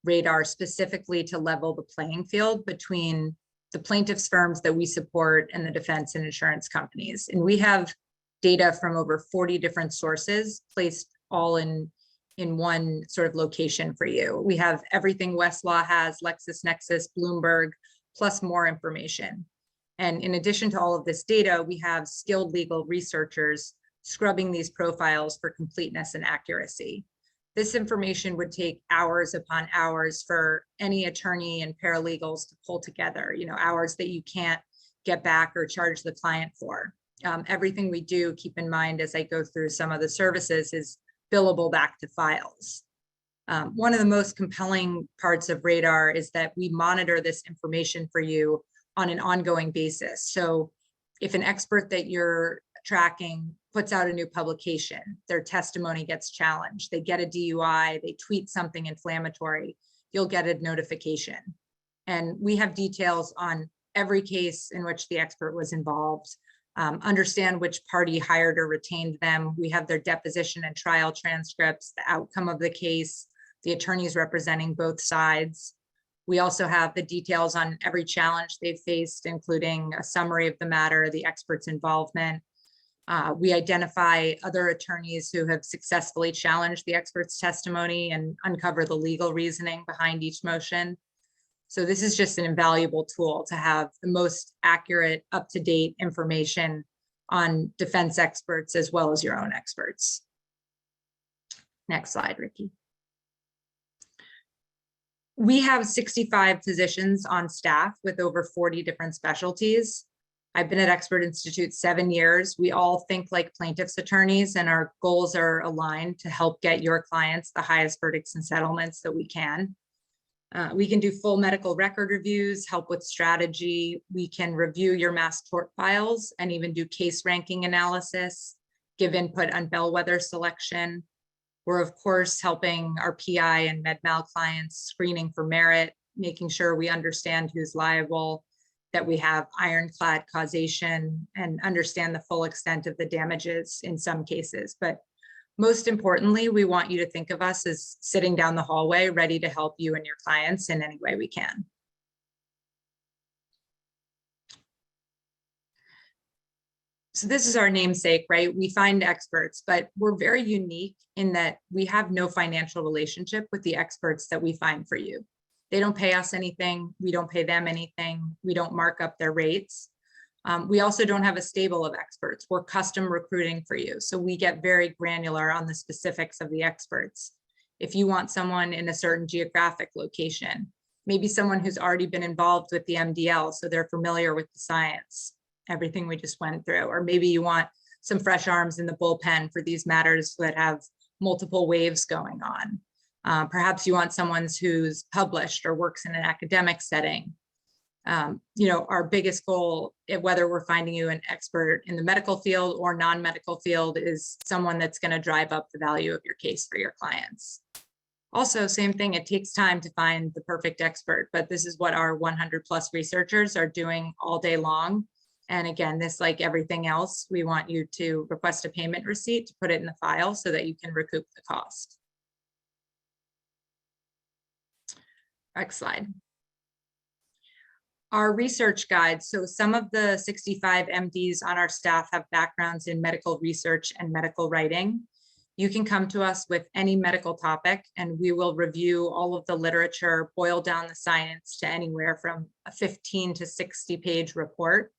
Radar specifically to level the playing field between the plaintiffs' firms that we support and the defense and insurance companies. And we have data from over 40 different sources placed all in one sort of location for you. We have everything Westlaw has, LexisNexis, Bloomberg, plus more information. And in addition to all of this data, we have skilled legal researchers scrubbing these profiles for completeness and accuracy. This information would take hours upon hours for any attorney and paralegals to pull together, hours that you can't get back or charge the client for. Everything we do, keep in mind as I go through some of the services, is billable back to files. One of the most compelling parts of Radar is that we monitor this information for you on an ongoing basis. So if an expert that you're tracking puts out a new publication, their testimony gets challenged, they get a DUI, they tweet something inflammatory, you'll get a notification. And we have details on every case in which the expert was involved, understand which party hired or retained them. We have their deposition and trial transcripts, the outcome of the case, the attorneys representing both sides. We also have the details on every challenge they've faced, including a summary of the matter, the expert's involvement. We identify other attorneys who have successfully challenged the expert's testimony and uncover the legal reasoning behind each motion. So this is just an invaluable tool to have the most accurate, up-to-date information on defense experts as well as your own experts. Next slide, Ricky. We have 65 physicians on staff with over 40 different specialties. I've been at Expert Institute 7 years. We all think like plaintiffs' attorneys, and our goals are aligned to help get your clients the highest verdicts and settlements that we can. We can do full medical record reviews, help with strategy. We can review your mass tort files and even do case ranking analysis, give input on bellwether selection. We're of course helping our PI and med-mal clients screening for merit, making sure we understand who's liable, that we have ironclad causation and understand the full extent of the damages in some cases. But most importantly, we want you to think of us as sitting down the hallway, ready to help you and your clients in any way we can. So this is our namesake, right? We find experts, but we're very unique in that we have no financial relationship with the experts that we find for you. They don't pay us anything. We don't pay them anything. We don't mark up their rates. We also don't have a stable of experts. We're custom recruiting for you. So we get very granular on the specifics of the experts. If you want someone in a certain geographic location, maybe someone who's already been involved with the MDL, so they're familiar with the science, everything we just went through, or maybe you want some fresh arms in the bullpen for these matters that have multiple waves going on. Perhaps you want someone who's published or works in an academic setting. Our biggest goal, whether we're finding you an expert in the medical field or non-medical field, is someone that's going to drive up the value of your case for your clients. Also, same thing, it takes time to find the perfect expert, but this is what our 100+ researchers are doing all day long. And again, this, like everything else, we want you to request a payment receipt to put it in the file so that you can recoup the cost. Next slide. Our research guide. So some of the 65 MDs on our staff have backgrounds in medical research and medical writing. You can come to us with any medical topic and we will review all of the literature, boil down the science to anywhere from a 15 to 60 page report.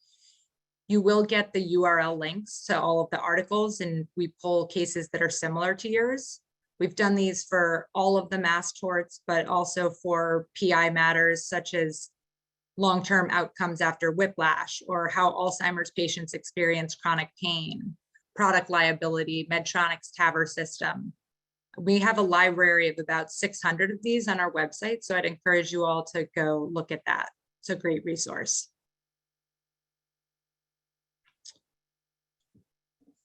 You will get the URL links to all of the articles, and we pull cases that are similar to yours. We've done these for all of the mass torts, but also for PI matters such as long-term outcomes after whiplash, or how Alzheimer's patients experience chronic pain, product liability, Medtronic's TAVR system. We have a library of about 600 of these on our website, so I'd encourage you all to go look at that. It's a great resource.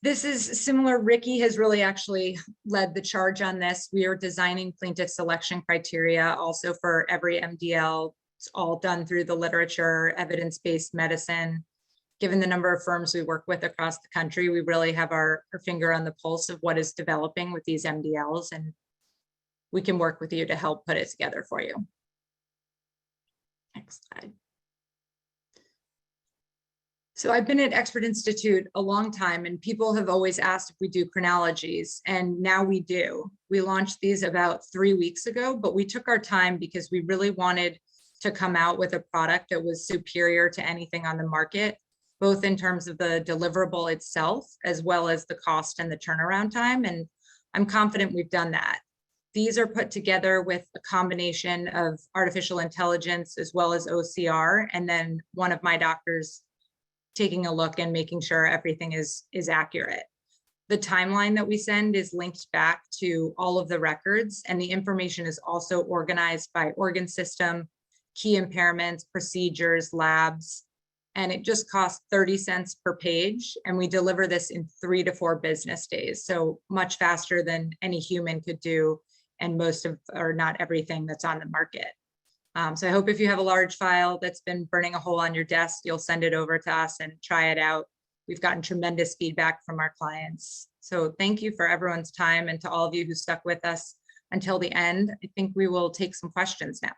This is similar. Ricky has really actually led the charge on this. We are designing plaintiff selection criteria also for every MDL. It's all done through the literature, evidence-based medicine. Given the number of firms we work with across the country, we really have our finger on the pulse of what is developing with these MDLs, and we can work with you to help put it together for you. Next slide. So I've been at Expert Institute a long time, and people have always asked if we do chronologies, and now we do. We launched these about 3 weeks ago, but we took our time because we really wanted to come out with a product that was superior to anything on the market, both in terms of the deliverable itself, as well as the cost and the turnaround time. And I'm confident we've done that. These are put together with a combination of artificial intelligence as well as OCR, and then one of my doctors taking a look and making sure everything is accurate. The timeline that we send is linked back to all of the records, and the information is also organized by organ system, key impairments, procedures, labs, and it just costs 30 cents per page. And we deliver this in 3 to 4 business days. So much faster than any human could do, and most of, or not everything that's on the market. So I hope if you have a large file that's been burning a hole on your desk, you'll send it over to us and try it out. We've gotten tremendous feedback from our clients. So thank you for everyone's time, and to all of you who stuck with us until the end. I think we will take some questions now.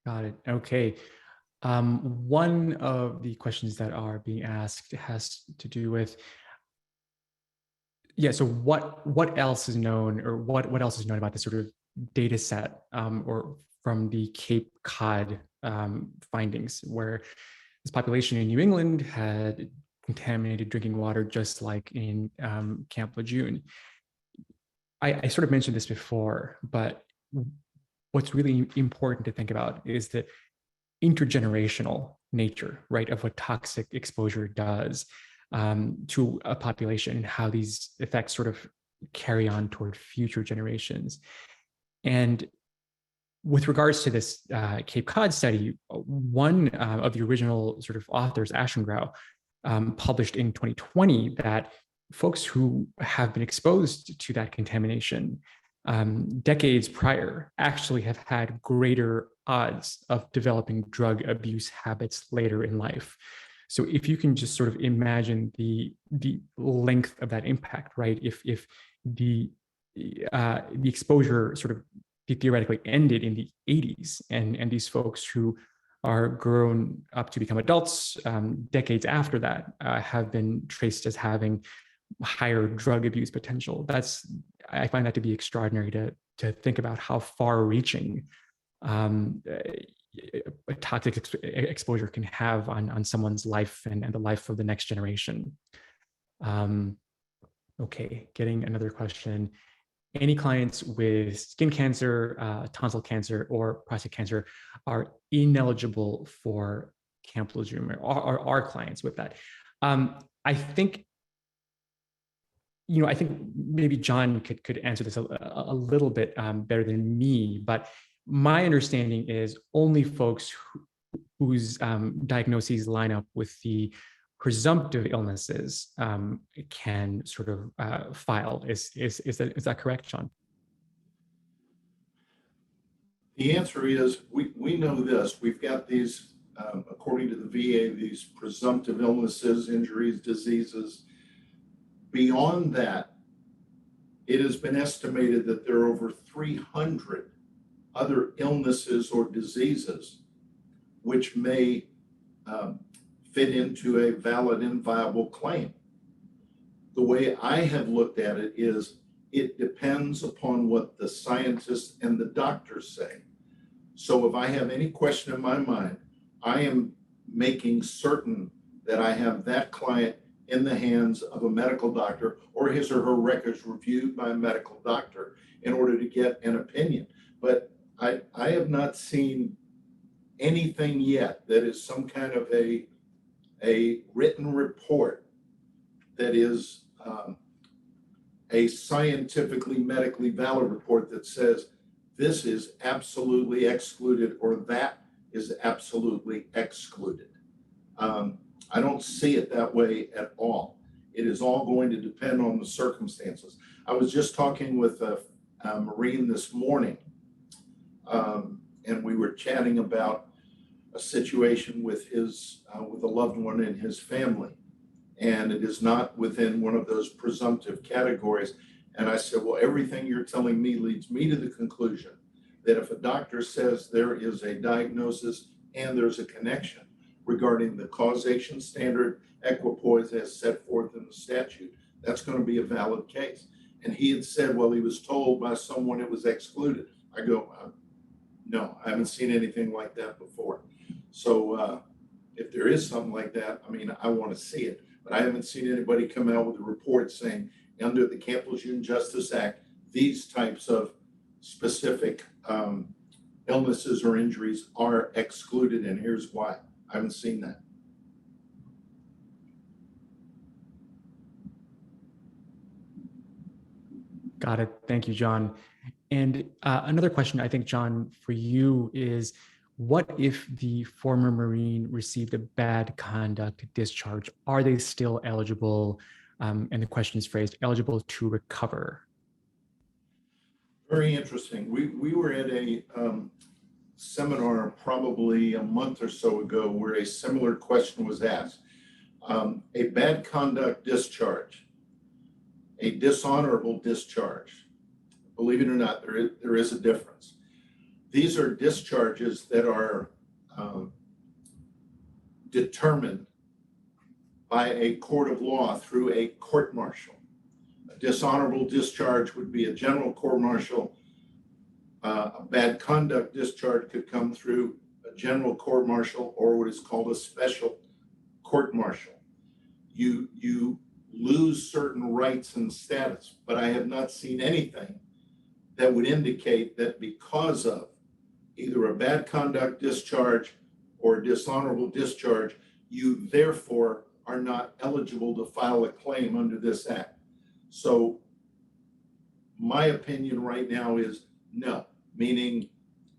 Got it. Okay. One of the questions that are being asked has to do with, so what else is known, or what else is known about this sort of data set, or from the Cape Cod findings, where this population in New England had contaminated drinking water, just like in Camp Lejeune. I sort of mentioned this before, but what's really important to think about is the intergenerational nature, right, of what toxic exposure does to a population, and how these effects sort of carry on toward future generations. And with regards to this Cape Cod study, one of the original sort of authors, Ashengrau, published in 2020 that folks who have been exposed to that contamination decades prior actually have had greater odds of developing drug abuse habits later in life. So if you can just sort of imagine the length of that impact, right? If the exposure sort of theoretically ended in the 80s, and these folks who are grown up to become adults decades after that have been traced as having higher drug abuse potential. I find that to be extraordinary to think about how far-reaching a toxic exposure can have on someone's life and the life of the next generation. Okay, getting another question. Any clients with skin cancer, tonsil cancer, or prostate cancer are ineligible for Camp Lejeune, or are clients with that? I think, I think maybe John could answer this a little bit better than me, but my understanding is only folks whose diagnoses line up with the presumptive illnesses can sort of file. Is that correct, John? The answer is we know this. We've got these, according to the VA, these presumptive illnesses, injuries, diseases. Beyond that, it has been estimated that there are over 300 other illnesses or diseases which may fit into a valid and viable claim. The way I have looked at it is it depends upon what the scientists and the doctors say. So if I have any question in my mind, I am making certain that I have that client in the hands of a medical doctor or his or her records reviewed by a medical doctor in order to get an opinion. But I have not seen anything yet that is some kind of a written report that is a scientifically, medically valid report that says this is absolutely excluded or that is absolutely excluded. I don't see it that way at all. It is all going to depend on the circumstances. I was just talking with a Marine this morning, and we were chatting about a situation with with a loved one in his family, and it is not within one of those presumptive categories. And I said, well, everything you're telling me leads me to the conclusion that if a doctor says there is a diagnosis and there's a connection regarding the causation standard equipoise as set forth in the statute, that's going to be a valid case. And he had said, well, he was told by someone it was excluded. I go, no, I haven't seen anything like that before. So if there is something like that, I mean, I want to see it. But I haven't seen anybody come out with a report saying under the Camp Lejeune Justice Act, these types of specific illnesses or injuries are excluded, and here's why. I haven't seen that. Got it. Thank you, John. And another question, I think, John, for you is, what if the former Marine received a bad conduct discharge? Are they still eligible? And the question is phrased, eligible to recover? Very interesting. We were at a seminar probably a month or so ago where a similar question was asked. A bad conduct discharge, a dishonorable discharge, believe it or not, there is a difference. These are discharges that are determined by a court of law through a court martial. A dishonorable discharge would be a general court martial. A bad conduct discharge could come through a general court martial or what is called a special court martial. You lose certain rights and status, but I have not seen anything that would indicate that because of either a bad conduct discharge or a dishonorable discharge, you therefore are not eligible to file a claim under this act. So My opinion right now is no, meaning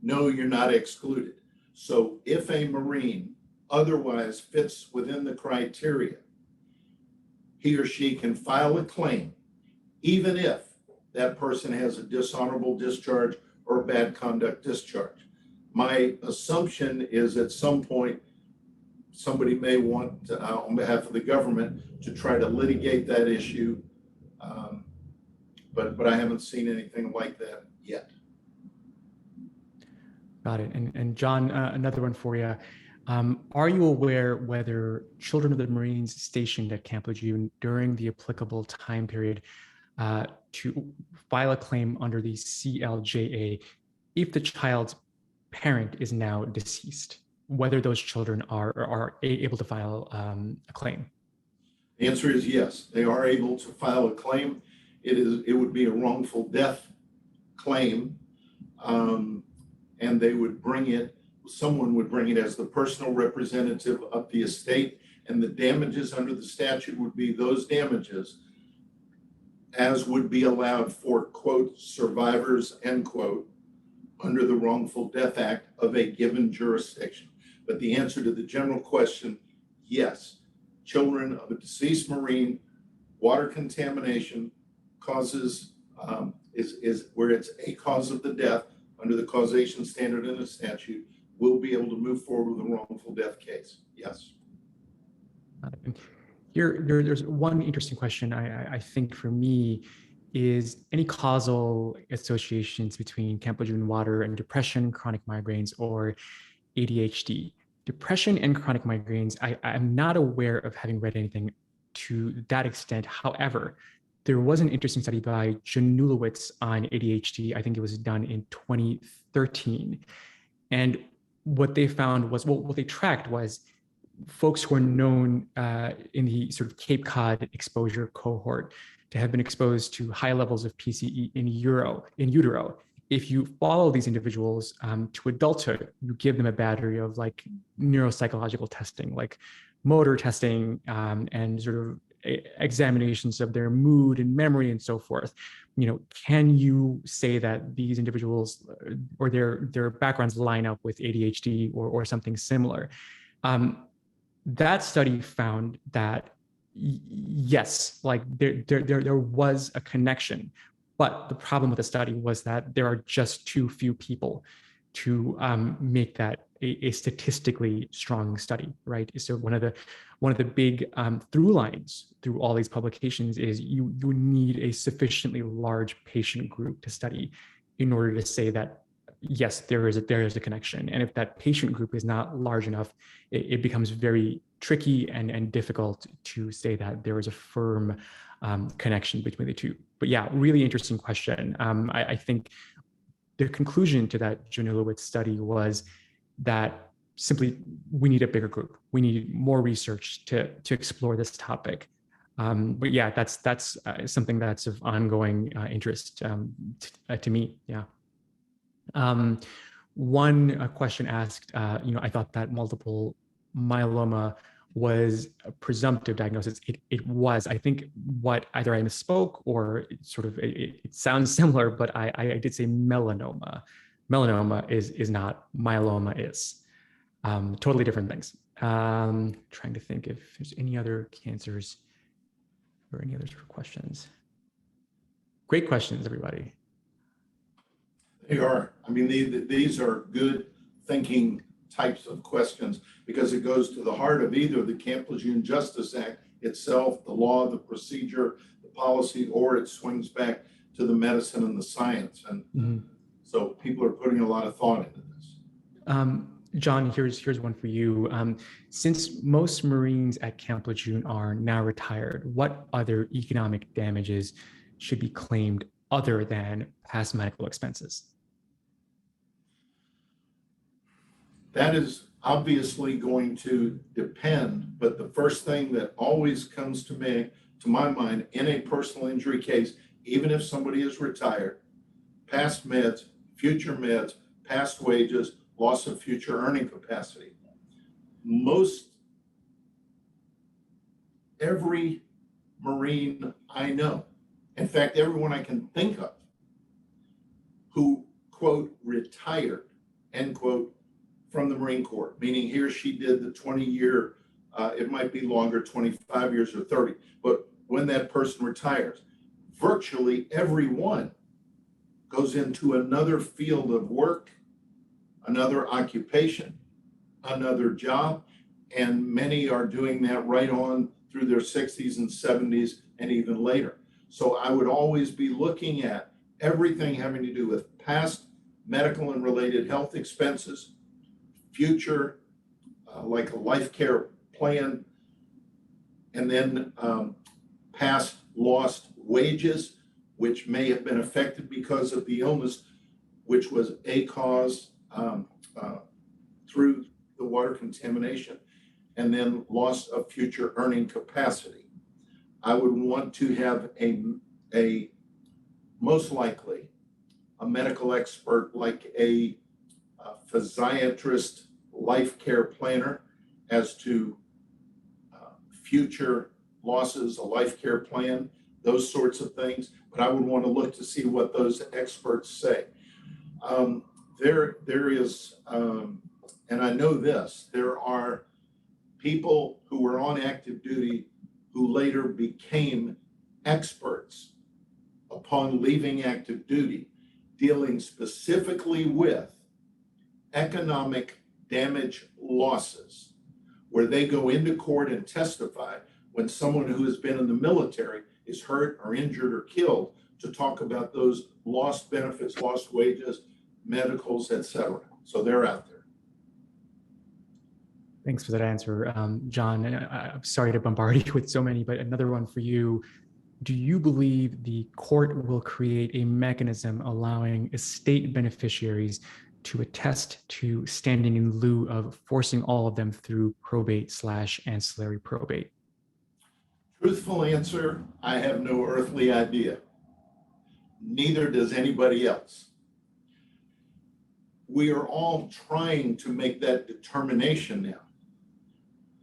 no, you're not excluded. So if a Marine otherwise fits within the criteria, he or she can file a claim, even if that person has a dishonorable discharge or bad conduct discharge. My assumption is at some point, somebody may want to, on behalf of the government, to try to litigate that issue. But I haven't seen anything like that yet. Got it. And John, another one for you. Are you aware whether children of the Marines stationed at Camp Lejeune during the applicable time period to file a claim under the CLJA, if the child's parent is now deceased, whether those children are able to file a claim? The answer is yes, they are able to file a claim. It would be a wrongful death claim, and they would bring it, someone would bring it as the personal representative of the estate, and the damages under the statute would be those damages as would be allowed for, quote, survivors, end quote, under the Wrongful Death Act of a given jurisdiction. But the answer to the general question, yes, children of a deceased Marine, water contamination causes, is where it's a cause of the death under the causation standard in the statute, will be able to move forward with a wrongful death case. Yes. There's one interesting question I think for me is any causal associations between Camp Lejeune water and depression, chronic migraines, or ADHD. Depression and chronic migraines, I'm not aware of having read anything to that extent. However, there was an interesting study by Janulowitz on ADHD. I think it was done in 2013. And what they found was, well, what they tracked was folks who are known in the sort of Cape Cod exposure cohort to have been exposed to high levels of PCE in utero. If you follow these individuals to adulthood, you give them a battery of like neuropsychological testing, like motor testing and sort of examinations of their mood and memory and so forth. You know, can you say that these individuals or their backgrounds line up with ADHD or something similar? That study found that yes, like there was a connection, but the problem with the study was that there are just too few people to make that a statistically strong study, right? So one of the big through lines through all these publications is you need a sufficiently large patient group to study in order to say that yes, there is a connection. And if that patient group is not large enough, it becomes very tricky and difficult to say that there is a firm connection between the two. But yeah, really interesting question. I think the conclusion to that Janulowitz study was that simply we need a bigger group. We need more research to explore this topic. But yeah, that's something that's of ongoing interest to me. Yeah. One question asked, I thought that multiple myeloma was a presumptive diagnosis. It was. I think what either I misspoke or it sounds similar, but I did say melanoma. Melanoma is not, myeloma is. Totally different things. Trying to think if there's any other cancers or any other sort of questions. Great questions, everybody. They are. I mean, these are good thinking types of questions because it goes to the heart of either the Camp Lejeune Justice Act itself, the law, the procedure, the policy, or it swings back to the medicine and the science. And so people are putting a lot of thought into this. John, here's one for you. Since most Marines at Camp Lejeune are now retired, what other economic damages should be claimed other than past medical expenses? That is obviously going to depend, but the first thing that always comes to my mind in a personal injury case, even if somebody is retired, past meds, future meds, past wages, loss of future earning capacity. Every Marine I know, in fact, everyone I can think of who, quote, retired, end quote, from the Marine Corps, meaning he or she did the 20-year, it might be longer, 25 years or 30, but when that person retires, virtually everyone goes into another field of work, another occupation, another job, and many are doing that right on through their 60s and 70s and even later. So I would always be looking at everything having to do with past medical and related health expenses, future, like a life care plan, and then past lost wages, which may have been affected because of the illness, which was a cause through the water contamination, and then loss of future earning capacity. I would want to have a most likely a medical expert like a physiatrist, life care planner as to future losses, a life care plan, those sorts of things. But I would want to look to see what those experts say. There is, and I know this, there are people who were on active duty who later became experts upon leaving active duty, dealing specifically with economic damage losses, where they go into court and testify when someone who has been in the military is hurt or injured or killed, to talk about those lost benefits, lost wages, medicals, etc. So they're out there. Thanks for that answer, John. And I'm sorry to bombard you with so many, but another one for you. Do you believe the court will create a mechanism allowing estate beneficiaries to attest to standing in lieu of forcing all of them through probate/ancillary probate? Truthful answer, I have no earthly idea. Neither does anybody else. We are all trying to make that determination now.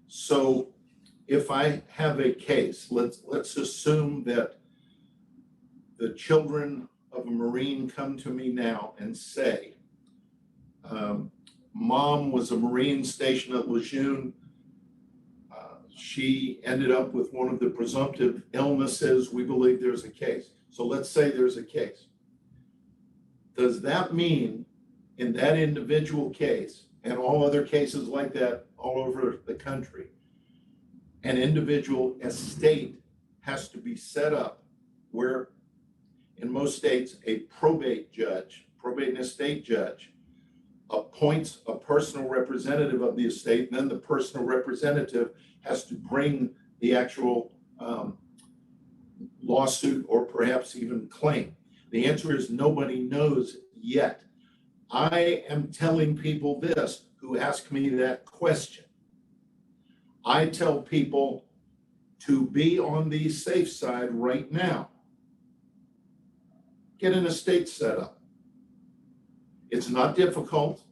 So if I have a case, let's assume that the children of a Marine come to me now and say, Mom was a Marine stationed at Lejeune. She ended up with one of the presumptive illnesses. We believe there's a case. So let's say there's a case. Does that mean in that individual case and all other cases like that all over the country, an individual estate has to be set up where in most states a probate and estate judge appoints a personal representative of the estate, and then the personal representative has to bring the actual lawsuit or perhaps even claim? The answer is nobody knows yet. I am telling people this who ask me that question. I tell people to be on the safe side right now. Get an estate set up. It's not difficult.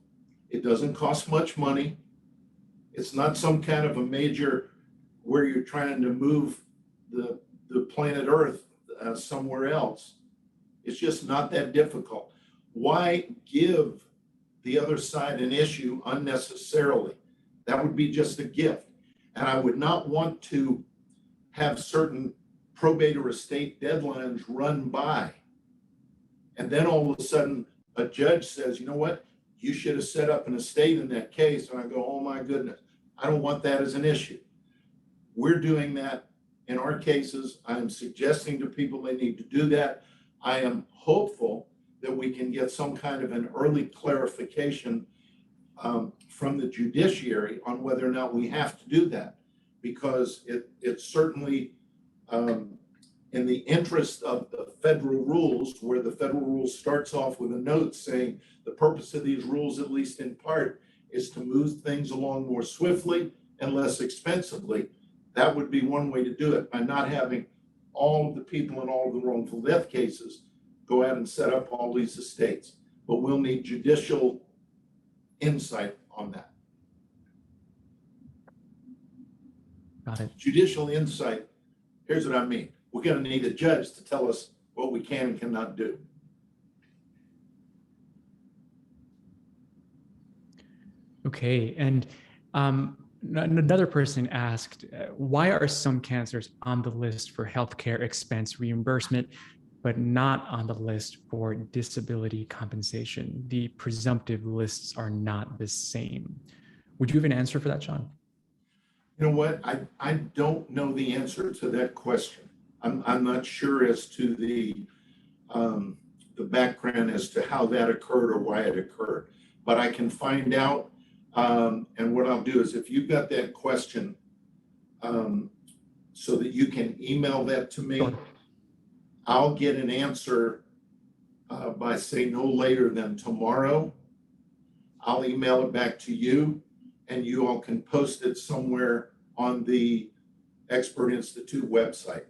It doesn't cost much money. It's not some kind of a major where you're trying to move the planet Earth somewhere else. It's just not that difficult. Why give the other side an issue unnecessarily? That would be just a gift. And I would not want to have certain probate or estate deadlines run by. And then all of a sudden, a judge says, you know what? You should have set up an estate in that case. And I go, oh my goodness, I don't want that as an issue. We're doing that in our cases. I am suggesting to people they need to do that. I am hopeful that we can get some kind of an early clarification from the judiciary on whether or not we have to do that, because it's certainly in the interest of the federal rules, where the federal rule starts off with a note saying the purpose of these rules, at least in part, is to move things along more swiftly and less expensively. That would be one way to do it, by not having all of the people in all of the wrongful death cases go out and set up all these estates. But we'll need judicial insight on that. Got it. Judicial insight, here's what I mean. We're going to need a judge to tell us what we can and cannot do. Okay. And another person asked, why are some cancers on the list for healthcare expense reimbursement, but not on the list for disability compensation? The presumptive lists are not the same. Would you have an answer for that, Sean? You know what? I don't know the answer to that question. I'm not sure as to the background as to how that occurred or why it occurred, but I can find out. And what I'll do is, if you've got that question, so that you can email that to me, Sure. I'll get an answer by, say, no later than tomorrow. I'll email it back to you, and you all can post it somewhere on the Expert Institute website.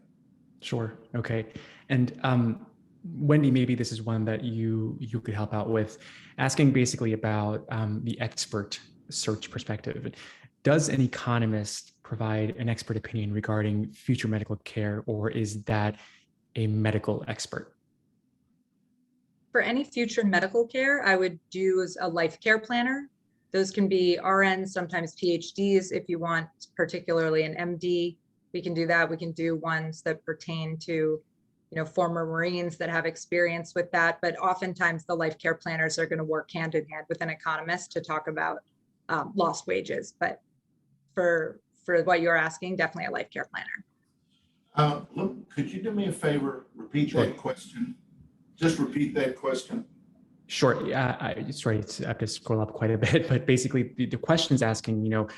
Sure. Okay. And Wendy, maybe this is one that you could help out with, asking basically about the expert search perspective. Does an economist provide an expert opinion regarding future medical care, or is that a medical expert? For any future medical care, I would use a life care planner. Those can be RNs, sometimes PhDs. If you want particularly an MD, we can do that. We can do ones that pertain to, former Marines that have experience with that. But oftentimes the life care planners are going to work hand in hand with an economist to talk about lost wages. But for what you're asking, definitely a life care planner. Look, could you do me a favor? Repeat Sure. that question. Just repeat that question. Sure. Yeah. Sorry, I have to scroll up quite a bit, but basically the question is asking, to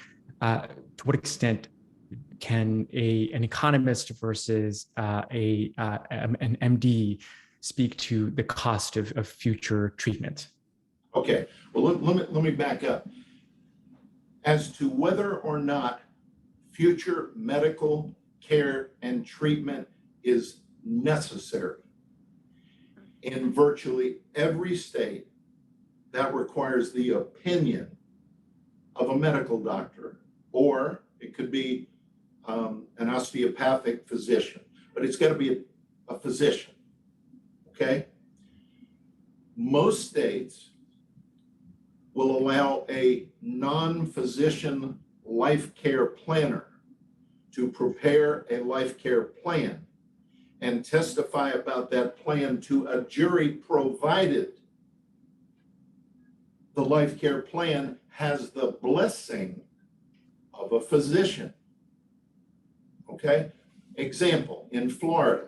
what extent can an economist versus an MD speak to the cost of future treatment? Okay. Well, let me back up. As to whether or not future medical care and treatment is necessary, in virtually every state, that requires the opinion of a medical doctor, or it could be an osteopathic physician, but it's got to be a physician. Okay? Most states will allow a non-physician life care planner to prepare a life care plan and testify about that plan to a jury, provided the life care plan has the blessing of a physician. Okay? Example, in Florida,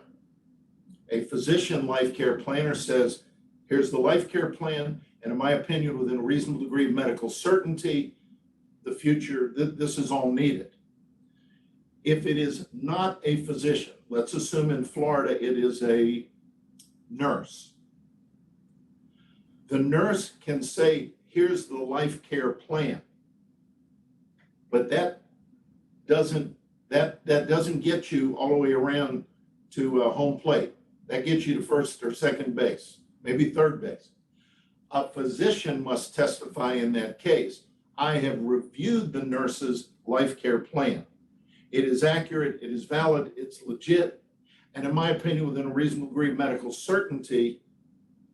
a physician life care planner says, here's the life care plan, and in my opinion, within a reasonable degree of medical certainty, the future, this is all needed. If it is not a physician, let's assume in Florida it is a nurse. The nurse can say, here's the life care plan, but that doesn't get you all the way around to home plate. That gets you to first or second base, maybe third base. A physician must testify in that case. I have reviewed the nurse's life care plan. It is accurate, it is valid, it's legit, and in my opinion, within a reasonable degree of medical certainty,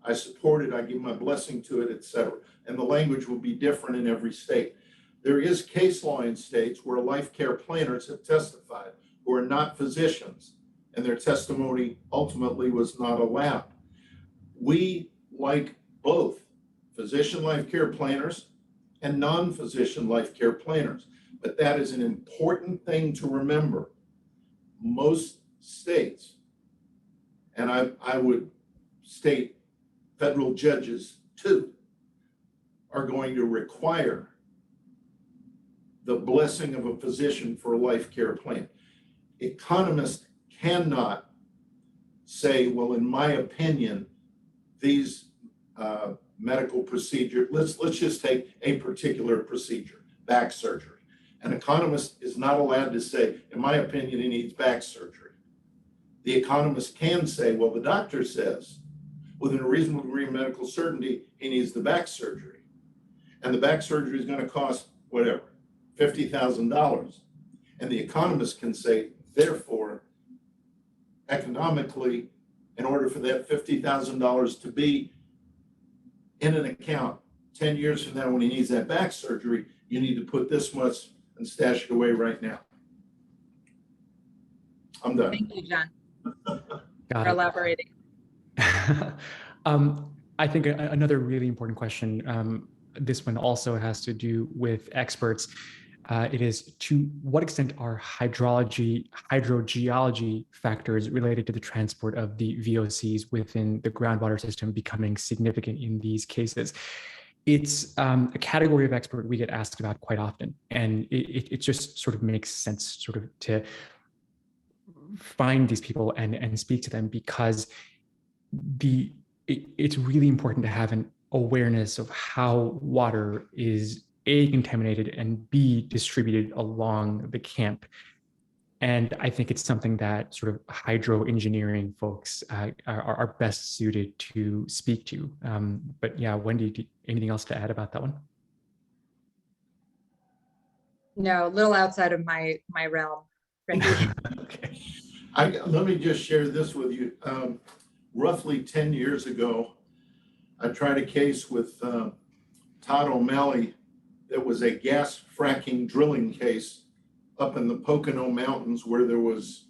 I support it, I give my blessing to it, etc. And the language will be different in every state. There is case law in states where life care planners have testified who are not physicians, and their testimony ultimately was not allowed. We like both physician life care planners and non-physician life care planners. But that is an important thing to remember. Most states, and I would state federal judges too, are going to require the blessing of a physician for a life care plan. Economists cannot say, well, in my opinion, these medical procedures, let's just take a particular procedure, back surgery. An economist is not allowed to say, in my opinion, he needs back surgery. The economist can say, well, the doctor says, within a reasonable degree of medical certainty, he needs the back surgery. And the back surgery is going to cost whatever, $50,000. And the economist can say, therefore, economically, in order for that $50,000 to be in an account 10 years from now, when he needs that back surgery, you need to put this much and stash it away right now. I'm done. Thank you, John, Got for it. elaborating. I think another really important question, this one also has to do with experts. It is, to what extent are hydrogeology factors related to the transport of the VOCs within the groundwater system becoming significant in these cases? It's a category of expert we get asked about quite often, and it just sort of makes sense sort of to find these people and speak to them, because it's really important to have an awareness of how water is A, contaminated, and B, distributed along the camp. And I think it's something that sort of hydroengineering folks are best suited to speak to. But yeah, Wendy, anything else to add about that one? No, a little outside of my realm. Ricky. Okay. Let me just share this with you. Roughly 10 years ago, I tried a case with Todd O'Malley that was a gas fracking drilling case up in the Pocono Mountains, where there was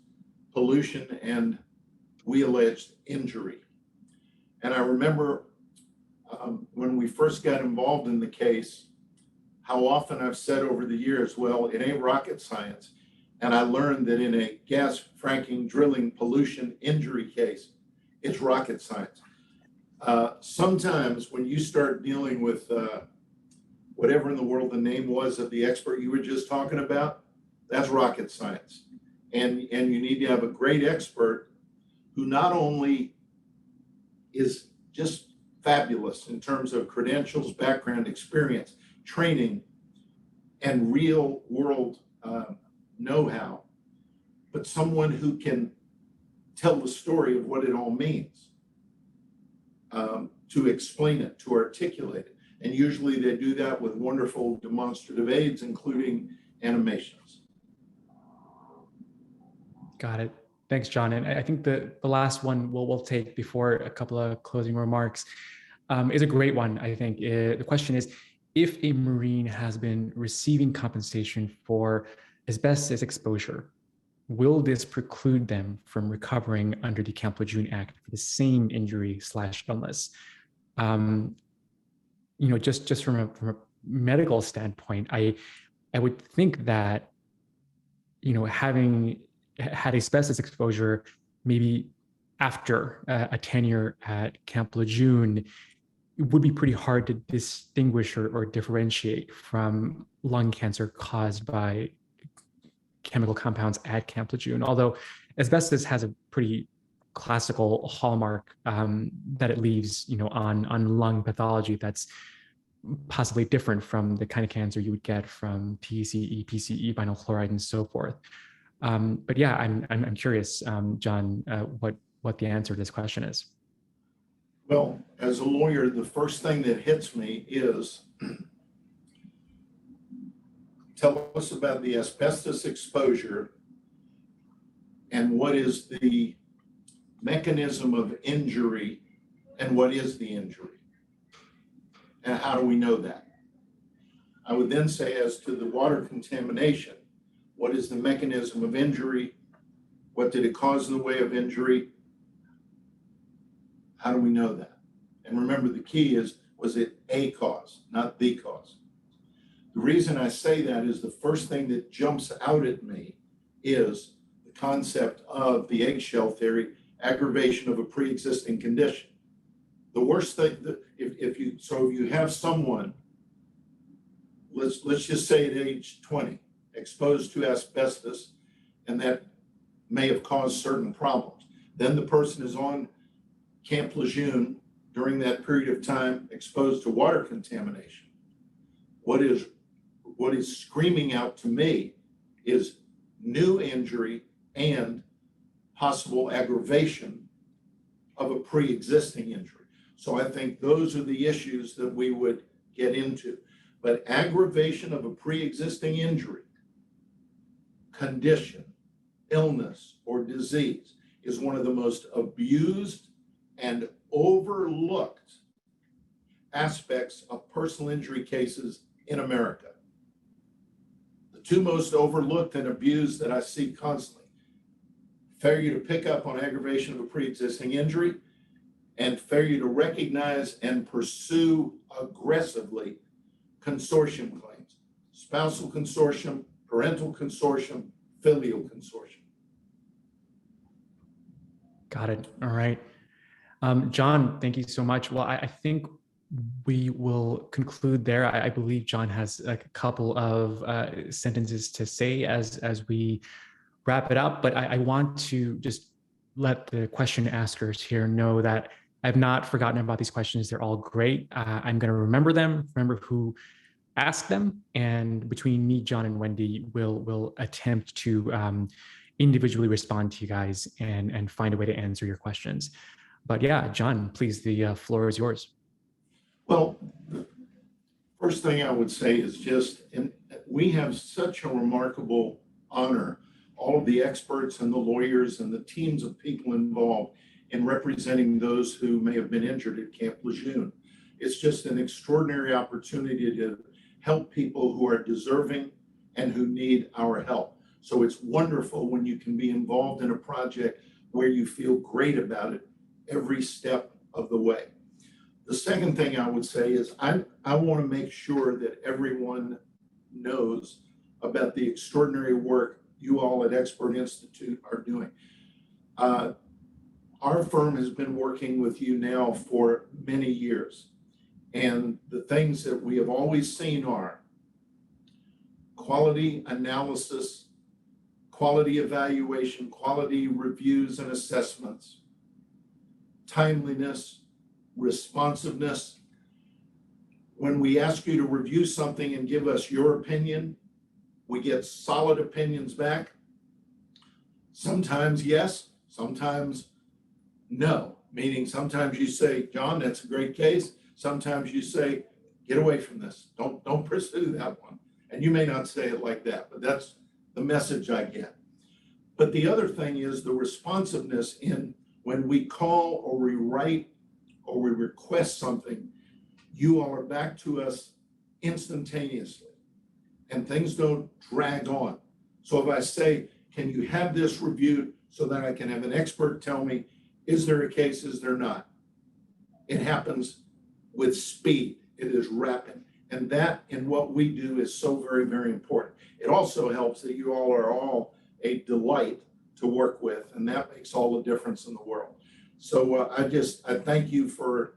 pollution and we alleged injury. And I remember when we first got involved in the case, how often I've said over the years, well, it ain't rocket science. And I learned that in a gas fracking drilling pollution injury case, it's rocket science. Sometimes when you start dealing with whatever in the world the name was of the expert you were just talking about, that's rocket science. And you need to have a great expert who not only is just fabulous in terms of credentials, background, experience, training, and real world know-how, but someone who can tell the story of what it all means, to explain it, to articulate it. And usually they do that with wonderful demonstrative aids, including animations. Got it. Thanks, John. And I think the last one we'll take before a couple of closing remarks is a great one, I think. The question is, if a Marine has been receiving compensation for asbestos exposure, will this preclude them from recovering under the Camp Lejeune Act for the same injury/illness? Just from a medical standpoint, I would think that, having had asbestos exposure maybe after a tenure at Camp Lejeune, it would be pretty hard to distinguish or differentiate from lung cancer caused by chemical compounds at Camp Lejeune. Although asbestos has a pretty classical hallmark that it leaves, on lung pathology that's possibly different from the kind of cancer you would get from PCE, PCE, vinyl chloride, and so forth. But yeah, I'm curious, John, what the answer to this question is. Well, as a lawyer, the first thing that hits me is, tell us about the asbestos exposure and what is the mechanism of injury and what is the injury and how do we know that? I would then say, as to the water contamination, what is the mechanism of injury? What did it cause in the way of injury? How do we know that? And remember, the key is, was it a cause, not the cause? The reason I say that is the first thing that jumps out at me is the concept of the eggshell theory, aggravation of a pre-existing condition. The worst thing, if you have someone, let's just say at age 20, exposed to asbestos, and that may have caused certain problems. Then the person is on Camp Lejeune during that period of time, exposed to water contamination. What is screaming out to me is new injury and possible aggravation of a pre-existing injury. So I think those are the issues that we would get into. But aggravation of a pre-existing injury, condition, illness, or disease is one of the most abused and overlooked aspects of personal injury cases in America. The two most overlooked and abused that I see constantly: failure to pick up on aggravation of a pre-existing injury, and failure to recognize and pursue aggressively consortium claims: spousal consortium, parental consortium, filial consortium. Got it. All right. John, thank you so much. Well, I think we will conclude there. I believe John has a couple of sentences to say as we wrap it up, but I want to just let the question askers here know that I've not forgotten about these questions. They're all great. I'm going to remember them, remember who asked them, and between me, John, and Wendy, we'll attempt to individually respond to you guys and find a way to answer your questions. But yeah, John, please, the floor is yours. Well, the first thing I would say is we have such a remarkable honor, all of the experts and the lawyers and the teams of people involved in representing those who may have been injured at Camp Lejeune. It's just an extraordinary opportunity to help people who are deserving and who need our help. So it's wonderful when you can be involved in a project where you feel great about it every step of the way. The second thing I would say is I want to make sure that everyone knows about the extraordinary work you all at Expert Institute are doing. Our firm has been working with you now for many years, and the things that we have always seen are quality analysis, quality evaluation, quality reviews and assessments, timeliness, responsiveness. When we ask you to review something and give us your opinion, we get solid opinions back. Sometimes yes, sometimes no, meaning sometimes you say, John, that's a great case. Sometimes you say, get away from this. Don't pursue that one. And you may not say it like that, but that's the message I get. But the other thing is the responsiveness in when we call or we write or we request something, you all are back to us instantaneously and things don't drag on. So if I say, can you have this reviewed so that I can have an expert tell me, is there a case, is there not? It happens with speed. It is rapid. And that in what we do is so very, very important. It also helps that you all are all a delight to work with, and that makes all the difference in the world. So I thank you for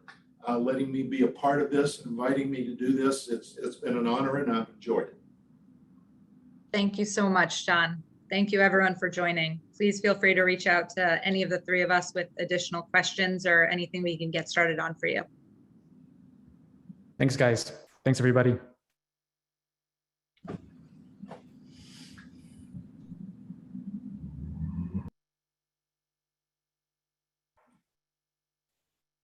letting me be a part of this, inviting me to do this. It's been an honor and I've enjoyed it. Thank you so much, John. Thank you everyone for joining. Please feel free to reach out to any of the three of us with additional questions or anything we can get started on for you. Thanks, guys. Thanks, everybody.